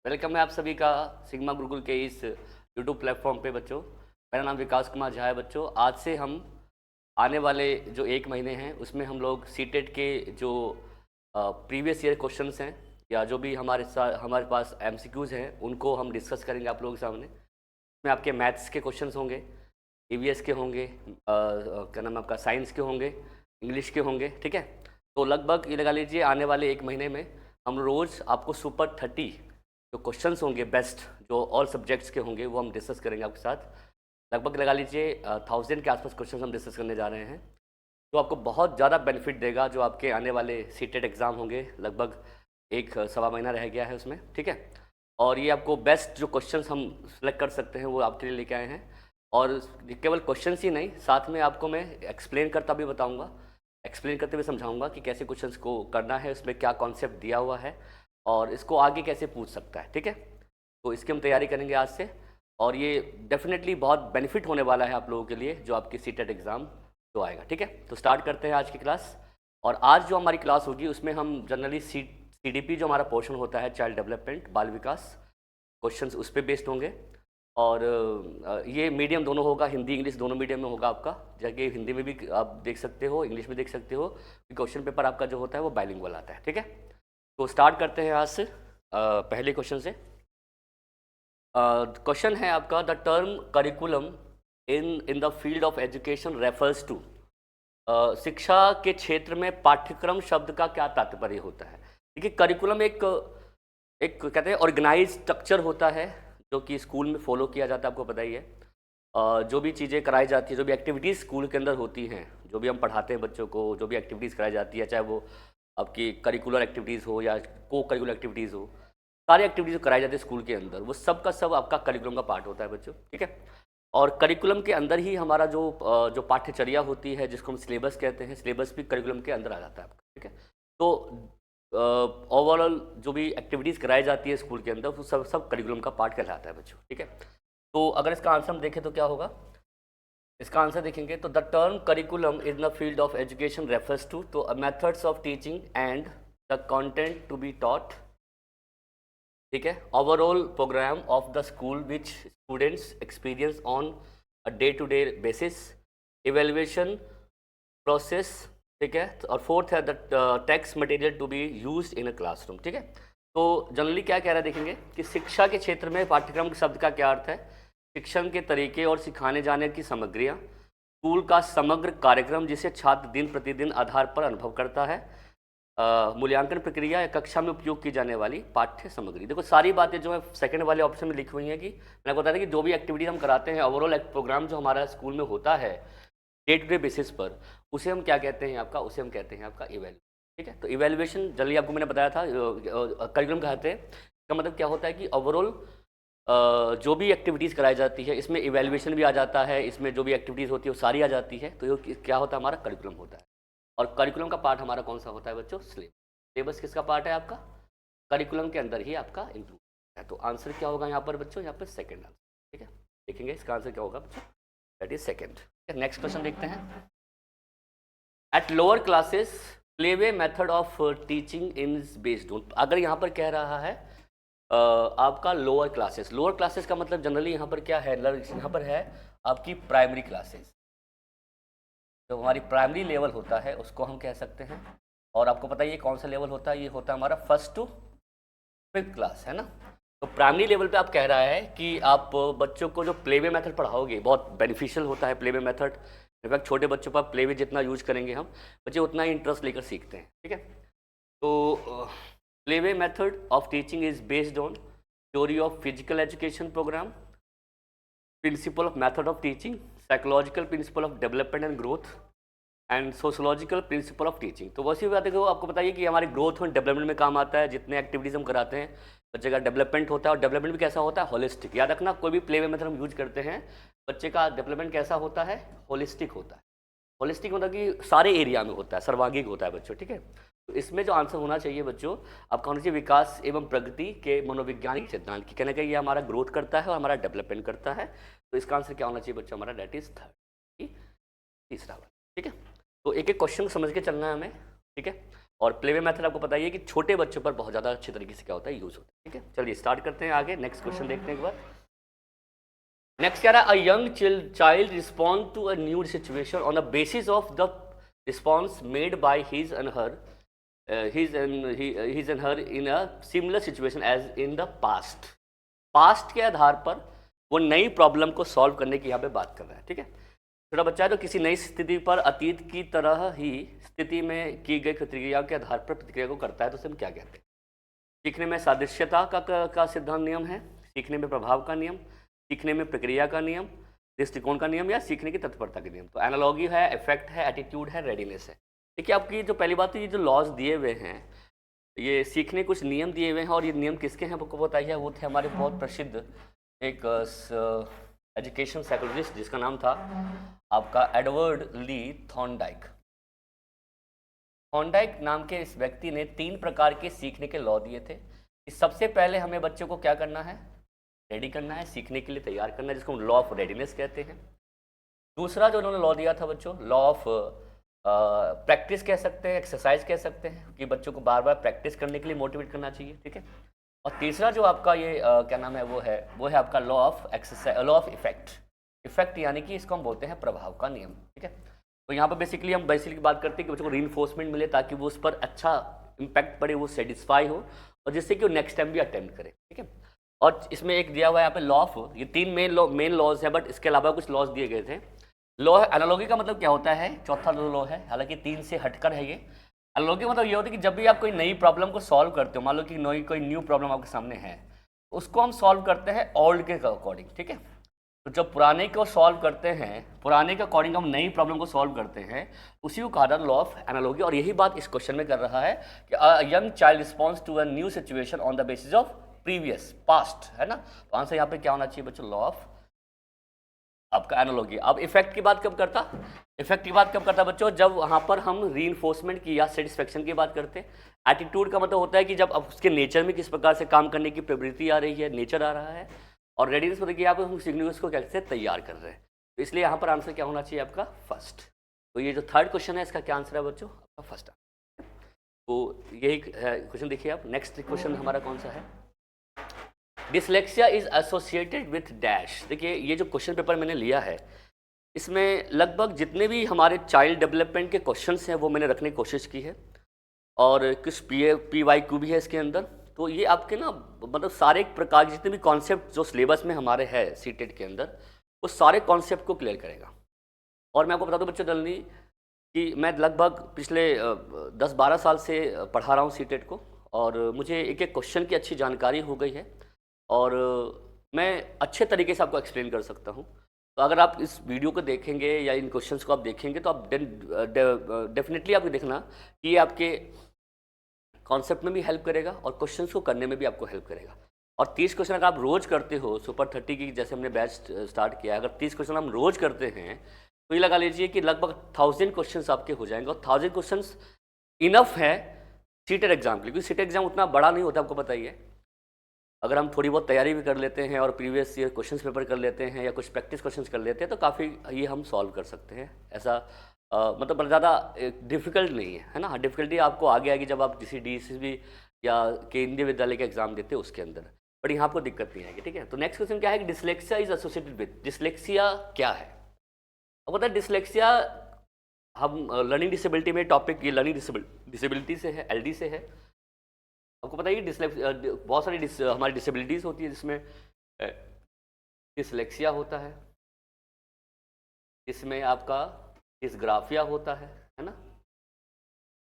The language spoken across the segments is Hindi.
वेलकम है आप सभी का सिग्मा गुरुकुल के इस यूट्यूब प्लेटफॉर्म पे बच्चों। मेरा नाम विकास कुमार झा है बच्चों। आज से हम आने वाले जो 1 महीने हैं उसमें हम लोग सीटेट के जो प्रीवियस ईयर क्वेश्चंस हैं या जो भी हमारे पास एमसीक्यूज़ हैं उनको हम डिस्कस करेंगे आप लोगों के सामने। इसमें आपके मैथ्स के क्वेश्चंस होंगे, ईवीएस के होंगे, क्या नाम है आपका, साइंस के होंगे, इंग्लिश के होंगे। ठीक है, तो लगभग ये लगा लीजिए आने वाले 1 महीने में हम रोज़ आपको सुपर 30 जो क्वेश्चंस होंगे बेस्ट, जो ऑल सब्जेक्ट्स के होंगे, वो हम डिस्कस करेंगे आपके साथ। लगभग लगा लीजिए 1000 के आसपास क्वेश्चन हम डिस्कस करने जा रहे हैं, तो आपको बहुत ज़्यादा बेनिफिट देगा। जो आपके आने वाले सीटेट एग्ज़ाम होंगे, लगभग एक सवा महीना रह गया है उसमें। ठीक है, और ये आपको बेस्ट जो क्वेश्चंस हम सेलेक्ट कर सकते हैं वो आपके लिए लेके आए हैं। और केवल क्वेश्चंस ही नहीं, साथ में आपको मैं एक्सप्लेन करता भी बताऊंगा, एक्सप्लेन करते हुए समझाऊंगा कि कैसे क्वेश्चंस को करना है, उसमें क्या कॉन्सेप्ट दिया हुआ है और इसको आगे कैसे पूछ सकता है। ठीक है, तो इसकी हम तैयारी करेंगे आज से, और ये डेफिनेटली बहुत बेनिफिट होने वाला है आप लोगों के लिए जो आपकी सीटेट एग्ज़ाम जो आएगा। ठीक है, तो स्टार्ट करते हैं आज की क्लास। और आज जो हमारी क्लास होगी उसमें हम जनरली सीडीपी जो हमारा पोर्शन होता है, चाइल्ड डेवलपमेंट, बाल विकास, क्वेश्चंस उस पर बेस्ड होंगे। और ये मीडियम दोनों होगा, हिंदी इंग्लिश दोनों मीडियम में होगा आपका। जबकि हिंदी में भी आप देख सकते हो, इंग्लिश में देख सकते हो, क्वेश्चन पेपर आपका जो होता है वो बाइलिंगुअल आता है। ठीक है, तो स्टार्ट करते हैं आज से पहले क्वेश्चन से। क्वेश्चन है आपका, the term curriculum in the field of education refers to. शिक्षा के क्षेत्र में पाठ्यक्रम शब्द का क्या तात्पर्य होता है। देखिए, करिकुलम एक एक कहते हैं ऑर्गेनाइज स्ट्रक्चर होता है जो कि स्कूल में फॉलो किया जाता है, आपको पता ही है। जो भी चीज़ें कराई जाती है, जो भी एक्टिविटीज़ स्कूल के अंदर होती हैं, जो भी हम पढ़ाते हैं बच्चों को, जो भी एक्टिविटीज़ कराई जाती है, चाहे वो आपकी करिकुलर एक्टिविटीज़ हो या को करिकुलर एक्टिविटीज़ हो, सारी एक्टिविटीज़ कराई जाती है स्कूल के अंदर, वो सब का सब आपका करिकुलम का पार्ट होता है बच्चों। ठीक है, और करिकुलम के अंदर ही हमारा जो पाठ्यचर्या होती है, जिसको हम सिलेबस कहते हैं, सिलेबस भी करिकुलम के अंदर आ जाता है आपका। ठीक है, तो ओवरऑल जो भी एक्टिविटीज़ कराई जाती है स्कूल के अंदर वो सब सब करिकुलम का पार्ट कहलाता है बच्चों। ठीक है, तो अगर इसका आंसर हम देखें तो क्या होगा, इसका आंसर देखेंगे तो the term curriculum in the field of education refers to तो methods of teaching and the content to be taught. ठीक है, overall programme of the school which students experience on a day to day basis, evaluation process. ठीक है, और फोर्थ है the text material to be use in a classroom. ठीक है, तो जनरली क्या कह रहा है देखेंगे कि शिक्षा के क्षेत्र में पाठ्यक्रम शब्द का क्या अर्थ है, शिक्षण के तरीके और सिखाने जाने की सामग्रियाँ, स्कूल का समग्र कार्यक्रम जिसे छात्र दिन प्रतिदिन आधार पर अनुभव करता है, मूल्यांकन प्रक्रिया या कक्षा में उपयोग की जाने वाली पाठ्य सामग्री। देखो, सारी बातें जो है सेकंड वाले ऑप्शन में लिखी हुई हैं कि मैंने आपको बताया कि जो भी एक्टिविटी हम कराते हैं, ओवरऑल प्रोग्राम जो हमारा स्कूल में होता है डे टू डे बेसिस पर, उसे हम क्या कहते हैं आपका, उसे हम कहते हैं आपका इवेल्युएशन। ठीक है, तो इवेल्युएशन जनरली आपको मैंने बताया था करिकुलम कहते हैं। इसका मतलब क्या होता है कि ओवरऑल जो भी एक्टिविटीज़ कराई जाती है इसमें इवेल्युएशन भी आ जाता है, इसमें जो भी एक्टिविटीज़ होती है वो सारी आ जाती है, तो ये क्या होता है, हमारा करिकुलम होता है। और करिकुलम का पार्ट हमारा कौन सा होता है बच्चों, सिलेबस। सिलेबस किसका पार्ट है आपका, करिकुलम के अंदर ही आपका इंक्लूड है। तो आंसर क्या होगा यहाँ पर बच्चों, यहाँ पर सेकेंड आंसर। ठीक है, देखेंगे इसका आंसर क्या होगा बच्चों, that is second. Next question देखते हैं। At lower classes playway method of teaching is based on. अगर यहाँ पर कह रहा है आपका लोअर क्लासेस का मतलब जनरली यहाँ पर क्या है, यहाँ पर है आपकी प्राइमरी क्लासेस। जो हमारी प्राइमरी लेवल होता है उसको हम कह सकते हैं। और आपको पता है ये कौन सा लेवल होता है, ये होता है हमारा 1st to 5th क्लास, है ना। तो प्राइमरी लेवल पे आप कह रहा है कि आप बच्चों को जो प्लेवे मेथड पढ़ाओगे बहुत बेनिफिशियल होता है प्लेवे मेथड। इनफैक्ट छोटे बच्चों पर प्लेवे जितना यूज करेंगे हम, बच्चे उतना ही इंटरेस्ट लेकर सीखते हैं। ठीक है, तो play way method of teaching is based on theory of physical education programme, principle of method of teaching, psychological principle of development and growth and sociological principle of teaching. तो वैसी बात है कि वो आपको बताइए कि हमारे ग्रोथ और डेवलपमेंट में काम आता है। जितने एक्टिविटीज़ हम कराते हैं बच्चे का डेवलपमेंट होता है, और डेवलपमेंट भी कैसा होता है, होलिस्टिक। याद रखना, कोई भी प्ले वे मेथड हम यूज करते हैं, बच्चे का डेवलपमेंट कैसा होता है, होलिस्टिक होता है। होलिस्टिक मतलब कि सारे एरिया में होता है, सर्वांगीण होता है बच्चों। ठीक है, तो इसमें जो आंसर होना चाहिए बच्चों आपका होना चाहिए विकास एवं प्रगति के मनोवैज्ञानिक सिद्धांत की। कहने का ये हमारा ग्रोथ करता है और हमारा डेवलपमेंट करता है। तो इसका आंसर क्या होना चाहिए बच्चों हमारा, डेट इज थर्ड, तीसरा वाला। ठीक है, तो एक एक क्वेश्चन समझ के चलना है हमें। ठीक है, और प्लेवे मेथड आपको पता ही है कि छोटे बच्चों पर बहुत ज़्यादा अच्छे तरीके से क्या होता है, यूज़ होता है। ठीक है, चलिए स्टार्ट करते हैं आगे, नेक्स्ट क्वेश्चन देखने के बाद। नेक्स्ट क्या रहा, a young child respond to a new situation on the basis of the response made by his and her his and her in a similar situation as in the past. Past के आधार पर वो नई प्रॉब्लम को सॉल्व करने की यहाँ पे बात कर रहा है। ठीक है, छोटा बच्चा है तो किसी नई स्थिति पर अतीत की तरह ही स्थिति में की गई प्रतिक्रिया के आधार पर प्रतिक्रिया को करता है, तो उसे हम क्या कहते हैं? सीखने में सादृश्यता का सिद्धांत नियम है, सीखने में प्रभाव का नियम, सीखने में प्रक्रिया का नियम, दृष्टिकोण का नियम, या सीखने की तत्परता के नियम। तो एनालॉगी है, इफेक्ट है, एटीट्यूड है, रेडीनेस है। देखिए आपकी जो पहली बात, तो ये जो लॉज दिए हुए हैं, ये सीखने कुछ नियम दिए हुए हैं, और ये नियम किसके हैं आपको बताइए? वो थे हमारे बहुत प्रसिद्ध एक एजुकेशन साइकोलॉजिस्ट जिसका नाम था आपका एडवर्ड ली थॉर्नडाइक। थॉर्नडाइक नाम के इस व्यक्ति ने 3 प्रकार के सीखने के लॉ दिए थे कि सबसे पहले हमें बच्चों को क्या करना है? रेडी करना है, सीखने के लिए तैयार करना है, जिसको हम लॉ ऑफ रेडीनेस कहते हैं। दूसरा जो उन्होंने लॉ दिया था बच्चों, लॉ ऑफ प्रैक्टिस कह सकते हैं, एक्सरसाइज कह सकते हैं, कि बच्चों को बार बार प्रैक्टिस करने के लिए मोटिवेट करना चाहिए। ठीक है, और तीसरा जो आपका ये क्या नाम है, वो है आपका law of exercise, law of effect. Effect यानी कि इसको हम बोलते हैं प्रभाव का नियम। ठीक है, तो यहाँ पर बेसिकली हम बात करते हैं कि बच्चों को रीइंफोर्समेंट मिले ताकि वो उस पर अच्छा इम्पैक्ट पड़े, वो सेटिस्फाई हो, और जिससे कि वो नेक्स्ट टाइम भी अटेम्प्ट करे। ठीक है, और इसमें एक दिया हुआ है यहाँ पे लॉ ऑफ, ये 3 मेन लॉज है, बट इसके अलावा कुछ लॉज दिए गए थे। लॉ एनालॉगी का मतलब क्या होता है? चौथा लॉ है, हालांकि 3 से हटकर है ये। एनालॉगी मतलब ये होता है कि जब भी आप कोई नई प्रॉब्लम को सॉल्व करते हो, मान लो कि कोई न्यू प्रॉब्लम आपके सामने है, उसको हम सॉल्व करते हैं ओल्ड के अकॉर्डिंग। ठीक है, तो जब पुराने को सॉल्व करते हैं, पुराने के अकॉर्डिंग हम नई प्रॉब्लम को सॉल्व करते हैं, उसी को कहा जाता है लॉ ऑफ एनालॉगी। और यही बात इस क्वेश्चन में कर रहा है कि a young child response to a new situation on the basis of previous past, है ना। तो आंसर यहाँ पे क्या होना चाहिए बच्चों? लॉ ऑफ आपका एनालॉगी। अब इफेक्ट की बात कब करता? इफेक्ट की बात कब करता बच्चों? जब वहाँ पर हम रीइंफोर्समेंट की या सेटिस्फेक्शन की बात करते हैं। एटीट्यूड का मतलब होता है कि जब अब उसके नेचर में किस प्रकार से काम करने की प्रवृत्ति आ रही है, नेचर आ रहा है। और रेडीनेस मतलब कि आप हम सीखने को कैसे तैयार कर रहे हैं। तो इसलिए यहाँ पर आंसर क्या होना चाहिए आपका? फर्स्ट। तो ये जो थर्ड क्वेश्चन है, इसका क्या आंसर है बच्चों? आपका फर्स्ट। तो यही क्वेश्चन देखिए आप। नेक्स्ट क्वेश्चन हमारा कौन सा है? Dyslexia is associated with dash. देखिए ये जो क्वेश्चन पेपर मैंने लिया है, इसमें लगभग जितने भी हमारे चाइल्ड डेवलपमेंट के क्वेश्चंस हैं वो मैंने रखने की कोशिश की है, और कुछ PYQ भी है इसके अंदर। तो ये आपके ना मतलब सारे प्रकार के जितने भी कॉन्सेप्ट जो सिलेबस में हमारे है सीटेट के अंदर, वो सारे कॉन्सेप्ट को क्लियर करेगा। और मैं आपको बता दूं बच्चों जल्दी कि मैं लगभग पिछले 10-12 साल से पढ़ा रहा हूँ सीटेट को, और मुझे एक एक क्वेश्चन की अच्छी जानकारी हो गई है, और मैं अच्छे तरीके से आपको एक्सप्लेन कर सकता हूँ। तो अगर आप इस वीडियो को देखेंगे या इन क्वेश्चंस को आप देखेंगे, तो आप डेफिनेटली आपको देखना कि ये आपके कॉन्सेप्ट में भी हेल्प करेगा और क्वेश्चंस को करने में भी आपको हेल्प करेगा। और 30 क्वेश्चन अगर आप रोज़ करते हो, सुपर 30 की जैसे हमने बैच स्टार्ट किया है, अगर 30 क्वेश्चन हम रोज़ करते हैं, तो ये लगा लीजिए कि लगभग 1000 क्वेश्चन आपके हो जाएंगे। और 1000 क्वेश्चन इनफ है सीटेट एग्जाम के लिए, क्योंकि सीटेट एग्जाम उतना बड़ा नहीं होता, आपको बताइए। अगर हम थोड़ी बहुत तैयारी भी कर लेते हैं और प्रीवियस ईयर क्वेश्चंस पेपर कर लेते हैं या कुछ प्रैक्टिस क्वेश्चंस कर लेते हैं, तो काफ़ी ये हम सॉल्व कर सकते हैं। ऐसा मतलब ज़्यादा डिफ़िकल्ट नहीं है, है ना। डिफ़िकल्टी आपको आगे आएगी जब आप किसी DSSB या केंद्रीय विद्यालय का एग्जाम देते हैं उसके अंदर, बट यहाँ आपको दिक्कत नहीं आएगी। ठीक है, तो नेक्स्ट क्वेश्चन क्या है कि dyslexia is associated with. Dyslexia क्या है? अब पता है डिसलेक्सिया हम लर्निंग डिसेबिलिटी में टॉपिक, ये लर्निंग डिसेबिलिटी से है, LD से है। आपको पता है बहुत सारी हमारी डिसेबिलिटीज़ होती है, जिसमें डिसलेक्सिया होता है, इसमें आपका डिसग्राफिया होता है ना।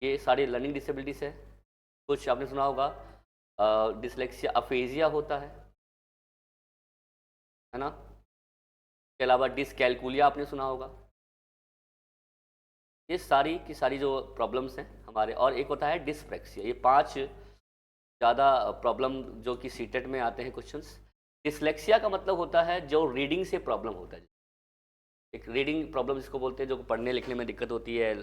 ये सारी लर्निंग डिसेबिलिटीज है। कुछ आपने सुना होगा डिसलेक्सिया अफेजिया होता है ना। इसके अलावा डिसकैलकुलिया आपने सुना होगा। ये सारी की सारी जो प्रॉब्लम्स हैं हमारे। और एक होता है डिसप्रेक्सिया। ये 5 ज़्यादा प्रॉब्लम जो कि सीटेट में आते हैं क्वेश्चंस। डिसलेक्सिया का मतलब होता है जो रीडिंग से प्रॉब्लम होता है, एक रीडिंग प्रॉब्लम जिसको बोलते हैं, जो पढ़ने लिखने में दिक्कत होती है,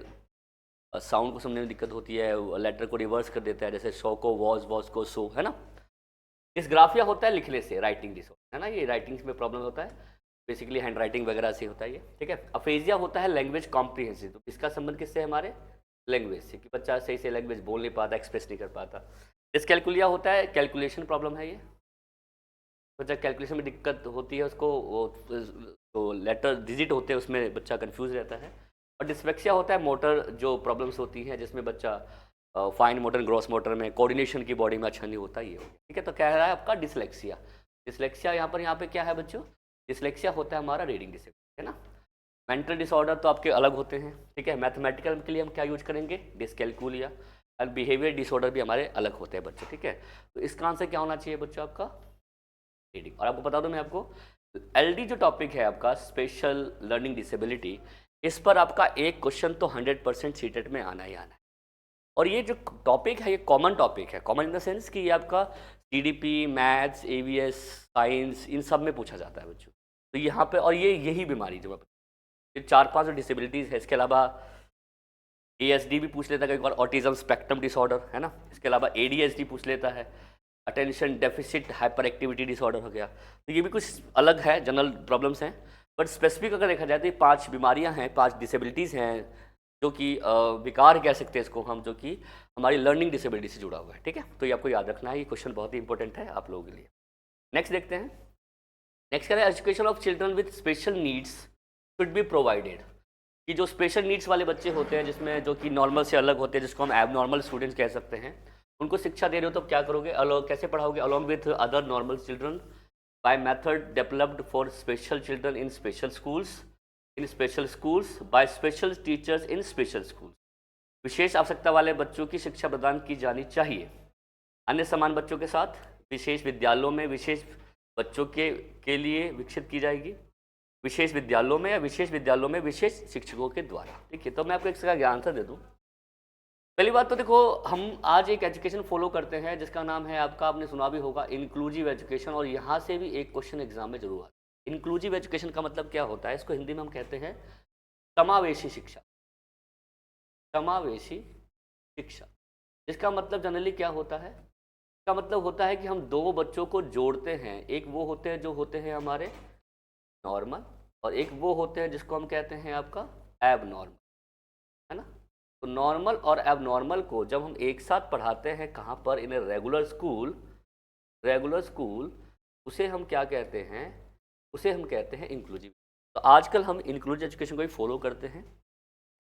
साउंड को समझने में दिक्कत होती है, लेटर को रिवर्स कर देता है, जैसे शो को वॉज को सो, है ना। डिसग्राफिया होता है लिखने से, राइटिंग डिसऑर्डर, है ना। ये राइटिंग में प्रॉब्लम होता है, बेसिकली हैंड राइटिंग वगैरह से होता है ये। ठीक है। अफेजिया होता है लैंग्वेज कॉम्प्रिहेंसिव। तो इसका संबंध किससे है? हमारे लैंग्वेज से, कि बच्चा सही से लैंग्वेज बोल नहीं पाता, एक्सप्रेस नहीं कर पाता। डिसकैलकुलिया होता है, कैलकुलेशन प्रॉब्लम है ये, बच्चा कैलकुलेशन में दिक्कत होती है उसको, वो तो लेटर डिजिट होते हैं उसमें बच्चा कंफ्यूज रहता है। और डिस्लेक्सिया होता है मोटर जो प्रॉब्लम्स होती हैं, जिसमें बच्चा फाइन मोटर ग्रॉस मोटर में कोऑर्डिनेशन की बॉडी में अच्छा नहीं होता, ये हो गया। ठीक है, तो कह रहा है आपका डिसलेक्सिया। डिसलेक्सिया यहाँ पे क्या है बच्चों, डिसलेक्सिया होता है हमारा रीडिंग डिसलेक्सिया, है ना। मेंटल डिसऑर्डर तो आपके अलग होते हैं, ठीक है। मैथमेटिकल के लिए हम क्या यूज करेंगे, डिसकैलकुलिया। और बिहेवियर डिसऑर्डर भी हमारे अलग होते हैं बच्चों, ठीक है। तो इसका आंसर क्या होना चाहिए बच्चों आपका, रीडिंग। और आपको बता दूं मैं आपको, एलडी जो टॉपिक है आपका स्पेशल लर्निंग डिसेबिलिटी, इस पर आपका एक क्वेश्चन तो 100% सीटेट में आना ही आना है। और ये जो टॉपिक है ये कॉमन टॉपिक है, कॉमन इन द सेंस कि ये आपका जीडीपी, मैथ्स, एवीएस, साइंस, इन सब में पूछा जाता है बच्चों। तो यहाँ पे, और ये यही बीमारी जो ये 4-5 जो डिसेबिलिटीज़ है, इसके अलावा एएसडी भी पूछ लेता है कई बार, ऑटिज्म स्पेक्ट्रम डिसऑर्डर, है ना। इसके अलावा एडीएसडी पूछ लेता है, attention deficit hyper activity disorder हो गया। तो ये भी कुछ अलग है, जनरल प्रॉब्लम्स हैं। बट स्पेसिफिक अगर देखा जाए तो ये 5 बीमारियां हैं, 5 डिसेबिलिटीज़ हैं, जो कि विकार कह सकते हैं इसको हम, जो कि हमारी लर्निंग डिसेबिलिटी से जुड़ा हुआ है, ठीक है। तो ये आपको याद रखना है, ये क्वेश्चन बहुत ही इंपॉर्टेंट है आप लोगों के लिए। नेक्स्ट देखते हैं। नेक्स्ट कह रहे हैं education of children with special needs should be provided. कि जो स्पेशल नीड्स वाले बच्चे होते हैं, जिसमें जो कि नॉर्मल से अलग होते हैं, जिसको हम एबनॉर्मल स्टूडेंट्स कह सकते हैं, उनको शिक्षा दे रहे हो तो क्या करोगे, अलग कैसे पढ़ाओगे, along with other normal children by method developed for special children in special schools by special teachers in special schools. विशेष आवश्यकता वाले बच्चों की शिक्षा प्रदान की जानी चाहिए अन्य समान बच्चों के साथ, विशेष विद्यालयों में विशेष बच्चों के लिए विकसित की जाएगी, विशेष विद्यालयों में या विशेष विद्यालयों में विशेष शिक्षकों के द्वारा। ठीक है, तो मैं आपको एक इसका आंसर दे दूं। पहली बात तो देखो, हम आज एक एजुकेशन फॉलो करते हैं जिसका नाम है आपका, आपने सुना भी होगा, इंक्लूसिव एजुकेशन। और यहाँ से भी एक क्वेश्चन एग्जाम में जरूर आता है। इंक्लूसिव एजुकेशन का मतलब क्या होता है, इसको हिंदी में हम कहते हैं समावेशी शिक्षा। समावेशी शिक्षा, जिसका मतलब जनरली क्या होता है, इसका मतलब होता है कि हम दो बच्चों को जोड़ते हैं। एक वो होते हैं जो होते हैं हमारे नॉर्मल, और एक वो होते हैं जिसको हम कहते हैं आपका एब नॉर्मल, है ना। तो नॉर्मल और एब नॉर्मल को जब हम एक साथ पढ़ाते हैं, कहाँ पर, इन रेगुलर स्कूल, उसे हम क्या कहते हैं, उसे हम कहते हैं इंक्लूसिव। तो आजकल हम इंक्लूसिव एजुकेशन को ही फॉलो करते हैं,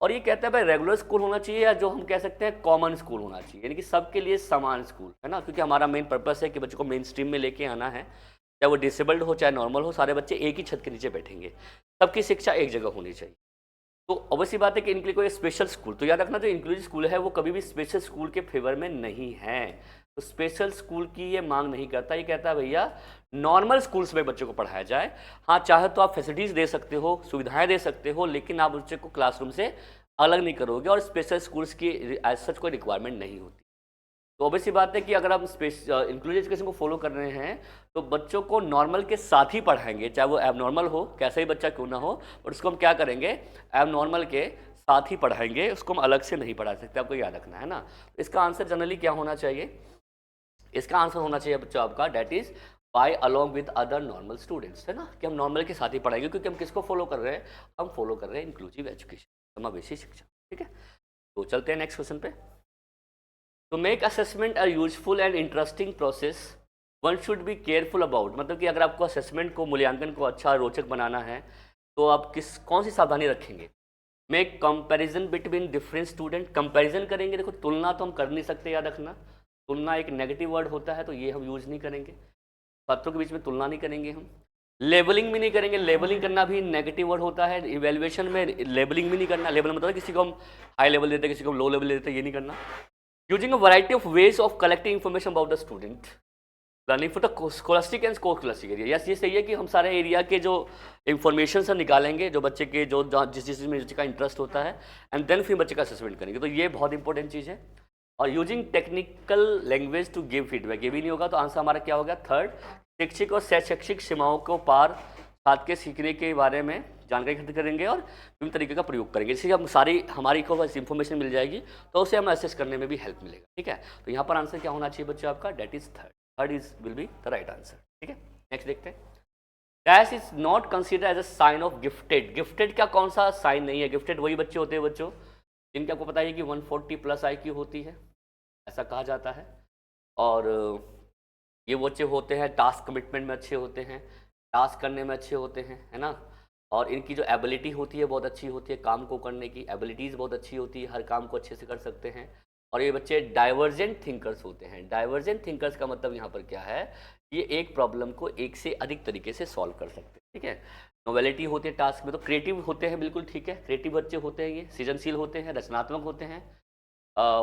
और ये कहता है भाई रेगुलर स्कूल होना चाहिए, या जो हम कह सकते हैं कॉमन स्कूल होना चाहिए, यानी कि सबके लिए समान स्कूल, है ना। क्योंकि हमारा मेन पर्पस है कि बच्चों को मेन स्ट्रीम में लेके आना है, चाहे वो डिसेबल्ड हो चाहे नॉर्मल हो, सारे बच्चे एक ही छत के नीचे बैठेंगे, सबकी शिक्षा एक जगह होनी चाहिए। तो ऑब्वियसली बात है कि इनके लिए कोई स्पेशल स्कूल, तो याद रखना जो इंक्लूसिव स्कूल है वो कभी भी स्पेशल स्कूल के फेवर में नहीं है। तो स्पेशल स्कूल की ये मांग नहीं करता, ये कहता है भैया नॉर्मल स्कूल्स में बच्चों को पढ़ाया जाए। हाँ, चाहे तो आप फैसिलिटीज़ दे सकते हो, सुविधाएं दे सकते हो, लेकिन आप बच्चे को क्लासरूम से अलग नहीं करोगे, और स्पेशल स्कूल्स की एज सच कोई रिक्वायरमेंट नहीं होती। तो ऑब्वियसली बात है कि अगर आप इंक्लूसिव एजुकेशन को फॉलो कर रहे हैं तो बच्चों को नॉर्मल के साथ ही पढ़ाएंगे, चाहे वो एब नॉर्मल हो, कैसा ही बच्चा क्यों ना हो, और उसको हम क्या करेंगे, एब नॉर्मल के साथ ही पढ़ाएंगे, उसको हम अलग से नहीं पढ़ा सकते, आपको याद रखना है ना। इसका आंसर जनरली क्या होना चाहिए, इसका आंसर होना चाहिए बच्चों आपका that is by along with other normal students, है ना, कि हम नॉर्मल के साथ ही पढ़ाएंगे, क्योंकि हम किसको फॉलो कर रहे हैं, हम फॉलो कर रहे हैं इंक्लूसिव एजुकेशन, समावेशी शिक्षा। ठीक है, तो चलते हैं नेक्स्ट क्वेश्चन पे। To make assessment a useful and interesting process, one should be careful about, मतलब कि अगर आपको असेसमेंट को, मूल्यांकन को अच्छा रोचक बनाना है तो आप कौन सी सावधानी रखेंगे। Make comparison between different student, comparison करेंगे। देखो, तुलना तो हम कर नहीं सकते, याद रखना, तुलना एक नेगेटिव वर्ड होता है, तो ये हम यूज नहीं करेंगे, छात्रों के बीच में तुलना नहीं करेंगे हम। लेबलिंग भी नहीं करेंगे, लेबलिंग करना भी नेगेटिव वर्ड होता है, इवेल्युएशन में लेबलिंग भी नहीं करना। लेबल मतलब किसी को हम हाई लेवल देते हैं, किसी को हम लो लेवल देते हैं, ये नहीं करना। Using a variety of ways of collecting information about the student, learning for the scholastic and co-scholastic area। Yes, ये सही है कि हम सारे एरिया के जो इन्फॉर्मेशन से निकालेंगे, जो बच्चे के जो जिस चीज़ में बच्चे का इंटरेस्ट होता है, एंड देन फिर बच्चे का असेसमेंट करेंगे। तो ये बहुत इंपॉर्टेंट चीज़ है। और using technical language to give feedback, ये भी नहीं होगा, तो आंसर हमारा क्या होगा, थर्ड। शैक्षिक और शैक्षिक सीमाओं को पार छात्र के सीखने के बारे में जानकारी इकट्ठी करेंगे और विभिन्न तरीके का प्रयोग करेंगे, जिससे हम हमारी को बस इंफॉर्मेशन मिल जाएगी, तो उसे हमें असेस करने में भी हेल्प मिलेगा। ठीक है, तो यहाँ पर आंसर क्या होना चाहिए बच्चों आपका, that is third is will be the right answer. ठीक है, नेक्स्ट देखते हैं। Dash is not consider as a sign of gifted. Gifted का कौन सा साइन नहीं है, गिफ्टेड वही बच्चे होते हैं बच्चों जिनके आपको पता है कि 140 प्लस IQ होती है, ऐसा कहा जाता है। और ये वो बच्चे होते हैं टास्क कमिटमेंट में अच्छे होते हैं, टास्क करने में अच्छे होते हैं, है ना। और इनकी जो एबिलिटी होती है बहुत अच्छी होती है, काम को करने की एबिलिटीज़ बहुत अच्छी होती है, हर काम को अच्छे से कर सकते हैं। और ये बच्चे डाइवर्जेंट थिंकर्स होते हैं। डाइवर्जेंट थिंकर्स का मतलब यहाँ पर क्या है, ये एक प्रॉब्लम को एक से अधिक तरीके से सॉल्व कर सकते हैं, ठीक है। नोवेलिटी होती है टास्क में, तो क्रिएटिव होते हैं, बिल्कुल ठीक है, क्रिएटिव बच्चे होते हैं, ये सृजनशील होते हैं, रचनात्मक होते हैं।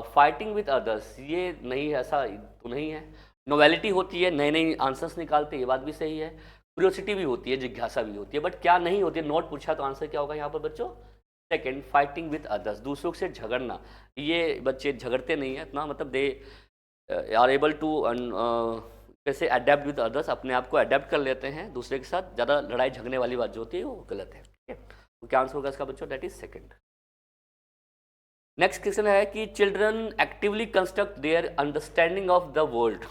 फाइटिंग विद अदर्स, ये नहीं, ऐसा तो नहीं है। नोवेलिटी होती है, नए नए आंसर्स निकालते हैं, ये बात भी सही है। क्यूरियोसिटी भी होती है, जिज्ञासा भी होती है, बट क्या नहीं होती है, नोट पूछा तो आंसर क्या होगा यहाँ पर बच्चों, सेकंड, फाइटिंग विद अदर्स, दूसरों से झगड़ना। ये बच्चे झगड़ते नहीं है इतना, मतलब दे आर एबल टू कैसे अडेप्ट विद अदर्स, अपने आप को अडेप्ट कर लेते हैं दूसरे के साथ। ज़्यादा लड़ाई झगड़ने वाली बात जो होती है वो गलत है, ठीक है। तो क्या आंसर होगा इसका बच्चों, that is second. Next question है कि children actively construct their understanding of the world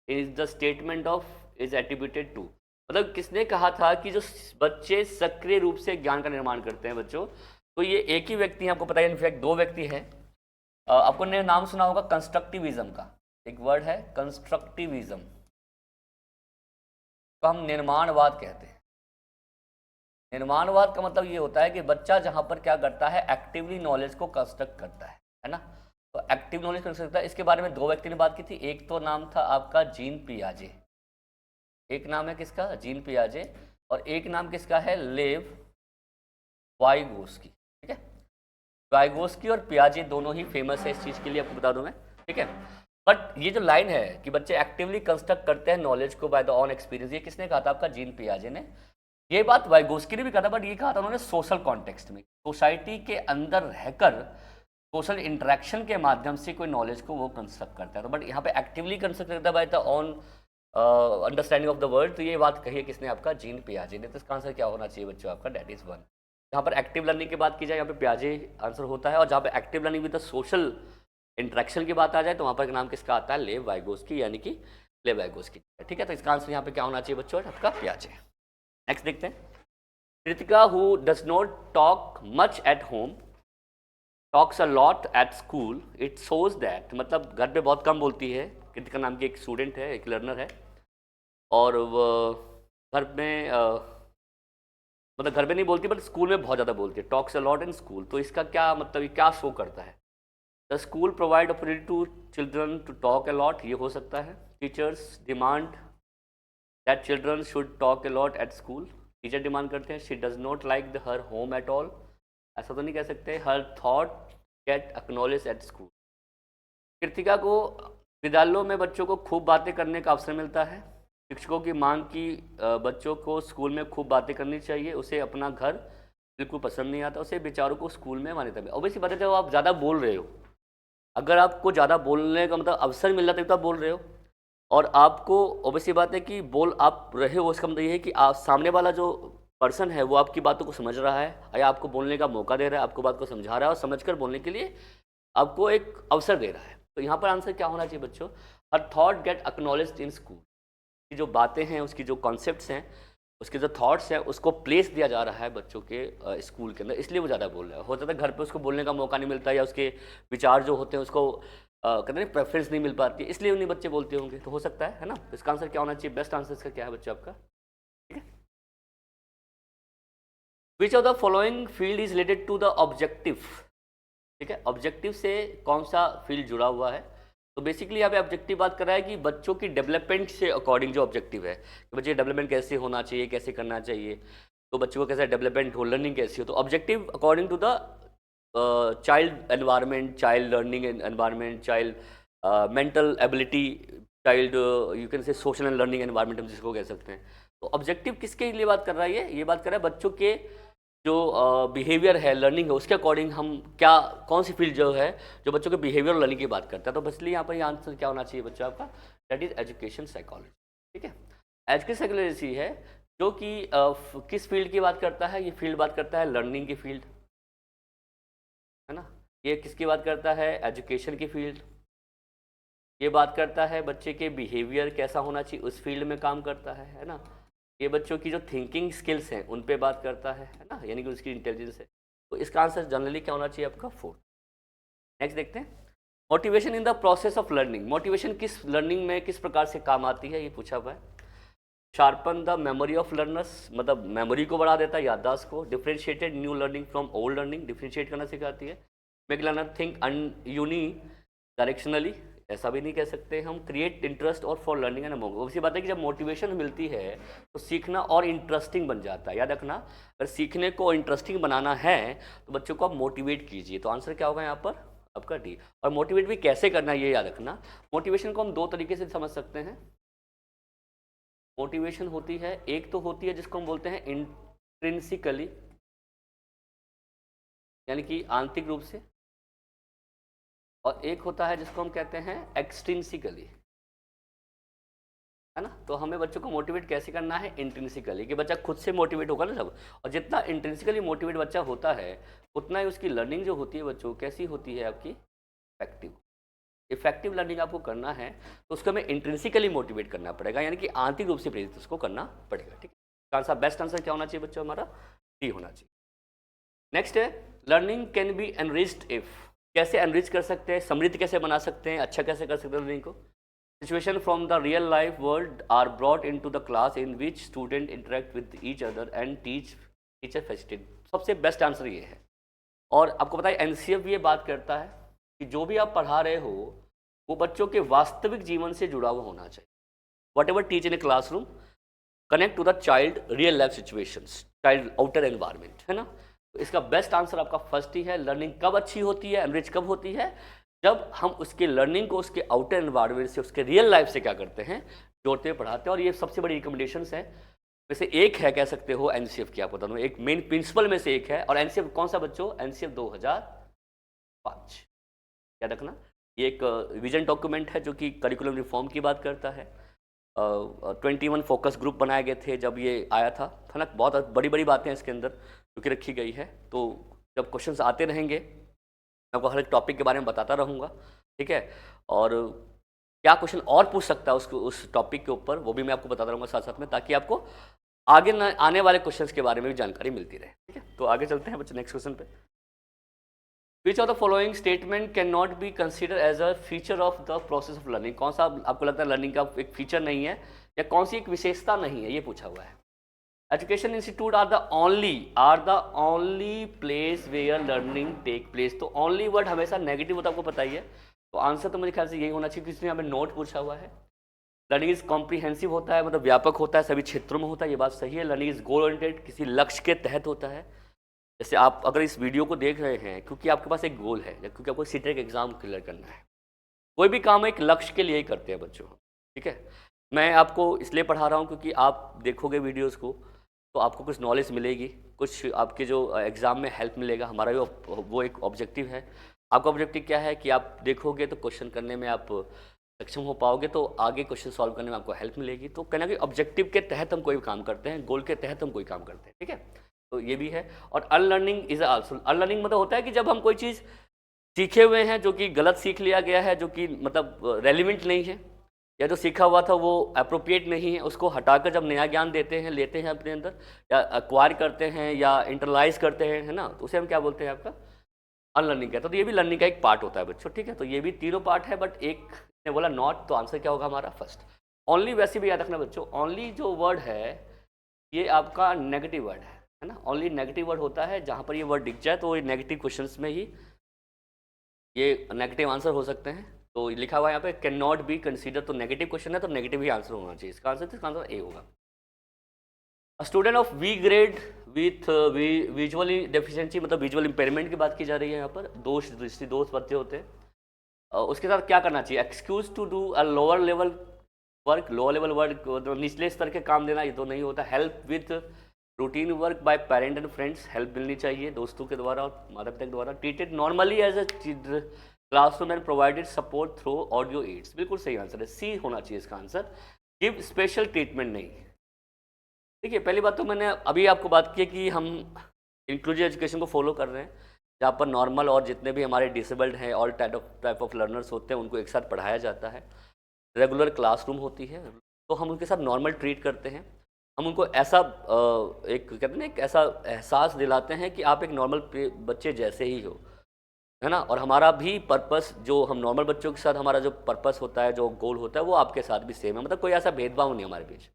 is the statement of is attributed to. मतलब किसने कहा था कि जो बच्चे सक्रिय रूप से ज्ञान का निर्माण करते हैं बच्चों, तो ये एक ही व्यक्ति है, आपको पता है, इनफैक्ट दो व्यक्ति हैं। आपको ने नाम सुना होगा कंस्ट्रक्टिविज्म का, एक वर्ड है कंस्ट्रक्टिविज्म, तो हम निर्माणवाद कहते हैं। निर्माणवाद का मतलब ये होता है कि बच्चा जहां पर क्या करता है, एक्टिवली नॉलेज को कंस्ट्रक्ट करता है ना। तो एक्टिव नॉलेज कंस्ट्रक्ट करता है, इसके बारे में दो व्यक्ति ने बात की थी। एक तो नाम था आपका जीन पियाजे, एक नाम है किसका, जीन पियाजे, और एक नाम किसका है, लेव वाइगोस्की, ठीक है। वाइगोस्की और पियाजे दोनों ही फेमस है इस चीज़ के लिए, आपको बता दूं मैं, ठीक है। बट ये जो लाइन है कि बच्चे एक्टिवली कंस्ट्रक्ट करते हैं नॉलेज को बाय द ऑन एक्सपीरियंस, ये किसने कहा था, आपका जीन पियाजे ने। ये बात वाइगोस्की ने भी कहा था, बट ये कहा था उन्होंने सोशल कॉन्टेक्स्ट में, सोसाइटी के अंदर रहकर सोशल इंटरेक्शन के माध्यम से कोई नॉलेज को वो कंस्ट्रक्ट करता है। तो बट यहाँ पे एक्टिवली कंस्ट्रक्ट करता है by the on understanding of the world, तो ये बात कही है किसने, आपका जीन पियाजे ने। तो इसका आंसर क्या होना चाहिए बच्चों, आपका डेट इज वन। जहाँ पर एक्टिव लर्निंग की बात की जाए यहाँ पे पियाजे आंसर होता है, और जहाँ पे active learning with the social interaction की बात आ जाए तो वहाँ पर नाम किसका आता है, लेव वाइगोस्की, यानी कि लेव वाइगोस्की, ठीक है। तो इसका आंसर यहाँ पे क्या होना चाहिए बच्चों, आपका पियाजे। नेक्स्ट देखते हैं, Kritika who does not talk much at home talks a lot at school, it shows that, मतलब घर पे बहुत कम बोलती है। कृतिका नाम की एक स्टूडेंट है, एक लर्नर है, और वो घर में मतलब घर में नहीं बोलती बट स्कूल में बहुत ज़्यादा बोलती है। Talks a lot in school, तो इसका क्या मतलब, ये क्या शो करता है। The school provide opportunity to children to talk a lot, ये हो सकता है। Teachers demand that children should talk a lot at school, teacher demand करते हैं। She does not like the her home at all, ऐसा तो नहीं कह सकते। Her thought get acknowledge at school, Kritika को विद्यालयों में बच्चों को खूब बातें करने का अवसर मिलता है। शिक्षकों की मांग की बच्चों को स्कूल में खूब बातें करनी चाहिए। उसे अपना घर बिल्कुल पसंद नहीं आता, उसे बेचारों को स्कूल में मान्यता मिली। ऑब्वियसली बात है, जब आप ज़्यादा बोल रहे हो, अगर आपको ज़्यादा बोलने का मतलब अवसर मिल रहा है तो आप बोल रहे हो, और आपको ऑब्वियसली बात है कि बोल आप रहे हो, उसका मतलब ये है कि आप सामने वाला जो पर्सन है वो आपकी बातों को समझ रहा है या आपको बोलने का मौका दे रहा है, आपको बात को समझा रहा है और समझकर बोलने के लिए आपको एक अवसर दे रहा है। तो यहाँ पर आंसर क्या होना चाहिए बच्चों, her thought get acknowledged in school, की जो बातें हैं, उसकी जो कॉन्सेप्ट्स हैं, उसके जो थॉट्स हैं, उसको प्लेस दिया जा रहा है बच्चों के स्कूल के अंदर, इसलिए वो ज़्यादा बोल रहा है। हो सकता है घर पे उसको बोलने का मौका नहीं मिलता, या उसके विचार जो होते हैं उसको कहते हैं प्रेफरेंस नहीं मिल पाती, इसलिए उन्हीं बच्चे बोलते होंगे, तो हो सकता है ना। तो इसका आंसर क्या होना चाहिए, बेस्ट आंसर इसका क्या है बच्चों आपका, ठीक है। Which of the following field is related to the objective, ठीक है। ऑब्जेक्टिव से कौन सा फील्ड जुड़ा हुआ है, तो बेसिकली यहाँ पे ऑब्जेक्टिव बात कर रहा है कि बच्चों की डेवलपमेंट से अकॉर्डिंग जो ऑब्जेक्टिव है कि बच्चे डेवलपमेंट कैसे होना चाहिए, कैसे करना चाहिए, तो बच्चों को कैसे डेवलपमेंट हो, लर्निंग कैसी हो। तो objective according to the child environment, child learning environment, child mental ability, child you can say social and learning environment हम जिसको कह सकते हैं। तो ऑब्जेक्टिव किसके लिए बात कर रहा है, ये बात कर रहा है बच्चों के जो बिहेवियर है, लर्निंग है, उसके अकॉर्डिंग हम क्या, कौन सी फील्ड जो है जो बच्चों के बिहेवियर और लर्निंग की बात करता है। तो बस यहाँ पर ये आंसर क्या होना चाहिए बच्चों आपका, दैट इज एजुकेशन साइकोलॉजी, ठीक है। एजुकेशन साइकोलॉजी है जो कि किस फील्ड की बात करता है, ये फील्ड बात करता है लर्निंग की फील्ड, है ना। ये किसकी बात करता है, एजुकेशन की फील्ड। ये बात करता है बच्चे के बिहेवियर कैसा होना चाहिए, उस फील्ड में काम करता है ना। ये बच्चों की जो थिंकिंग स्किल्स हैं उन पे बात करता है ना, यानी कि उसकी इंटेलिजेंस है। तो इसका आंसर जनरली क्या होना चाहिए आपका, 4। नेक्स्ट देखते हैं, motivation in the process of learning. Motivation किस लर्निंग में किस प्रकार से काम आती है, ये पूछा हुआ है। Sharpen the memory of learners, मतलब मेमोरी को बढ़ा देता है, याददाश्त को। Differentiated new learning from old learning, differentiate करना सिखाती है। Make learner think unidirectionally, ऐसा भी नहीं कह सकते हम। क्रिएट इंटरेस्ट और फॉर लर्निंग एंड अमंग, उसी बात है कि जब मोटिवेशन मिलती है तो सीखना और इंटरेस्टिंग बन जाता है। याद रखना, अगर सीखने को इंटरेस्टिंग बनाना है तो बच्चों को आप मोटिवेट कीजिए। तो आंसर क्या होगा यहाँ पर आपका डी। और मोटिवेट भी कैसे करना है ये याद रखना। मोटिवेशन को हम दो तरीके से समझ सकते हैं। मोटिवेशन होती है, एक तो होती है जिसको हम बोलते हैं इंट्रिंसिकली, यानी कि आंतरिक रूप से, और एक होता है जिसको हम कहते हैं एक्सट्रिंसिकली, है ना। तो हमें बच्चों को मोटिवेट कैसे करना है, इंट्रिंसिकली, कि बच्चा खुद से मोटिवेट होगा ना सब। और जितना इंट्रिंसिकली मोटिवेट बच्चा होता है उतना ही उसकी लर्निंग जो होती है बच्चों कैसी होती है आपकी, इफेक्टिव। इफेक्टिव लर्निंग आपको करना है तो उसको हमें इंट्रिंसिकली मोटिवेट करना पड़ेगा, यानी कि आंतरिक रूप से प्रेरित उसको करना पड़ेगा। ठीक है, आंसर बेस्ट आंसर क्या होना चाहिए बच्चों, हमारा डी होना चाहिए। नेक्स्ट है, learning can be enriched if, कैसे एनरिच कर सकते हैं, समृद्ध कैसे बना सकते हैं, अच्छा कैसे कर सकते हैं लर्निंग को। Situation from the real life world are brought into the class in which student interact with each other and teacher facilitate. सबसे बेस्ट आंसर ये है। और आपको पता है एनसीएफ ये बात करता है कि जो भी आप पढ़ा रहे हो वो बच्चों के वास्तविक जीवन से जुड़ा हुआ होना चाहिए। Whatever teach in a classroom connect to the child real life situations, child outer environment, है ना। तो इसका बेस्ट आंसर आपका फर्स्ट ही है। लर्निंग कब अच्छी होती है, एनरिच कब होती है, जब हम उसके लर्निंग को उसके आउटर एनवायरनमेंट से, उसके रियल लाइफ से क्या करते हैं, जोड़ते हुए पढ़ाते हैं। और ये सबसे बड़ी रिकमेंडेशंस है वैसे एक है, कह सकते हो एनसीएफ की, आप बता दूँ एक मेन प्रिंसिपल में से एक है। और एनसीएफ कौन सा बच्चों, एनसीएफ 2005, याद रखना। ये एक विजन डॉक्यूमेंट है जो कि करिकुलम रिफॉर्म की बात करता है। 21 फोकस ग्रुप बनाए गए थे जब ये आया था, है ना। बहुत बड़ी बड़ी बातें इसके अंदर जो कि रखी गई है। तो जब क्वेश्चंस आते रहेंगे मैं आपको हर एक टॉपिक के बारे में बताता रहूँगा, ठीक है। और क्या क्वेश्चन और पूछ सकता है उसको, उस टॉपिक के ऊपर, वो भी मैं आपको बताता रहूँगा साथ साथ में, ताकि आपको आगे आने वाले क्वेश्चंस के बारे में भी जानकारी मिलती रहे, ठीक है। तो आगे चलते हैं बच्चे नेक्स्ट क्वेश्चन पे। Which of the following statement can not be consider as a feature of the process of learning. कौन सा आपको लगता है लर्निंग का एक फीचर नहीं है, या कौन सी एक विशेषता नहीं है, ये पूछा हुआ है। Education institute are the only place where learning take place. तो ओनली वर्ड हमेशा नेगेटिव होता है, आपको पता ही है। तो आंसर तो मुझे ख्याल से यही होना चाहिए, क्योंकि हमें नोट पूछा हुआ है। लर्निंग इज कॉम्प्रीहेंसिव होता है, मतलब व्यापक होता है, सभी क्षेत्रों में होता है, ये बात सही है। लर्निंग इज गोल ओरिएंटेड, किसी लक्ष्य के तहत होता है। जैसे आप अगर इस वीडियो को देख रहे हैं क्योंकि आपके पास एक गोल है, क्योंकि आपको सीटेट एग्जाम क्लियर करना है। कोई भी काम एक लक्ष्य के लिए ही करते हैं बच्चों, ठीक है। मैं आपको इसलिए पढ़ा रहा हूँ क्योंकि आप देखोगे वीडियोस को तो आपको कुछ नॉलेज मिलेगी, कुछ आपके जो एग्ज़ाम में हेल्प मिलेगा। हमारा भी वो एक ऑब्जेक्टिव है। आपका ऑब्जेक्टिव क्या है कि आप देखोगे तो क्वेश्चन करने में आप सक्षम हो पाओगे, तो आगे क्वेश्चन सॉल्व करने में आपको हेल्प मिलेगी। तो कहना कि ऑब्जेक्टिव के तहत हम कोई काम करते हैं, गोल के तहत हम कोई काम करते हैं, ठीक है। तो ये भी है। और अनलर्निंग इज आल्सो, अनलर्निंग मतलब होता है कि जब हम कोई चीज़ सीखे हुए हैं जो कि गलत सीख लिया गया है, जो कि मतलब रेलिवेंट नहीं है, या जो सीखा हुआ था वो अप्रोप्रिएट नहीं है, उसको हटाकर जब नया ज्ञान देते हैं, लेते हैं अपने अंदर, या एक्वायर करते हैं या इंटरलाइज करते हैं, है ना, तो उसे हम क्या बोलते हैं, आपका अनलर्निंग कहते हैं। तो ये भी लर्निंग का एक पार्ट होता है बच्चों, ठीक है। तो ये भी तीनों पार्ट है, बट एक ने बोला नॉट, तो आंसर क्या होगा हमारा फर्स्ट। ओनली वैसे भी याद रखना बच्चों, ओनली जो वर्ड है ये आपका नेगेटिव वर्ड है ना। ओनली नेगेटिव वर्ड होता है, जहाँ पर ये वर्ड दिख जाए तो ये नेगेटिव क्वेश्चंस में ही ये नेगेटिव आंसर हो सकते हैं। तो लिखा हुआ है यहाँ पे कैन नॉट बी कंसीडर, तो नेगेटिव क्वेश्चन है तो नेगेटिव ही आंसर होना चाहिए इसका आंसर। तो इसका आंसर ए होगा। Student of V grade with visually deficiency, मतलब विजुअल इंपेयरमेंट की बात की जा रही है यहाँ पर। दोष दृष्टि दोष बच्चे होते हैं, उसके साथ क्या करना चाहिए, excuse to do a lower level work. Lower level work निचले स्तर के काम देना, ये तो नहीं होता। Help with routine work by parent and friends, help मिलनी चाहिए दोस्तों के द्वारा और माता पिता के द्वारा। Treated normally as a classroom and provided support through audio aids, बिल्कुल सही आंसर है, सी होना चाहिए इसका आंसर। गिव स्पेशल ट्रीटमेंट नहीं। देखिए पहली बात तो मैंने अभी आपको बात की है कि हम इंक्लूसिव एजुकेशन को फॉलो कर रहे हैं, जहाँ पर नॉर्मल और जितने भी हमारे डिसेबल्ड हैं, ऑल टाइप ऑफ लर्नर्स होते हैं, उनको एक साथ पढ़ाया जाता है। रेगुलर क्लासरूम होती है, तो हम उनके साथ नॉर्मल ट्रीट करते हैं। हम उनको ऐसा एक कहते हैं ना, एक ऐसा एहसास दिलाते हैं कि आप एक नॉर्मल बच्चे जैसे ही हो। है ना? और हमारा भी पर्पस, जो हम नॉर्मल बच्चों के साथ हमारा जो पर्पस होता है, जो गोल होता है, वो आपके साथ भी सेम है, मतलब कोई ऐसा भेदभाव नहीं है हमारे बीच।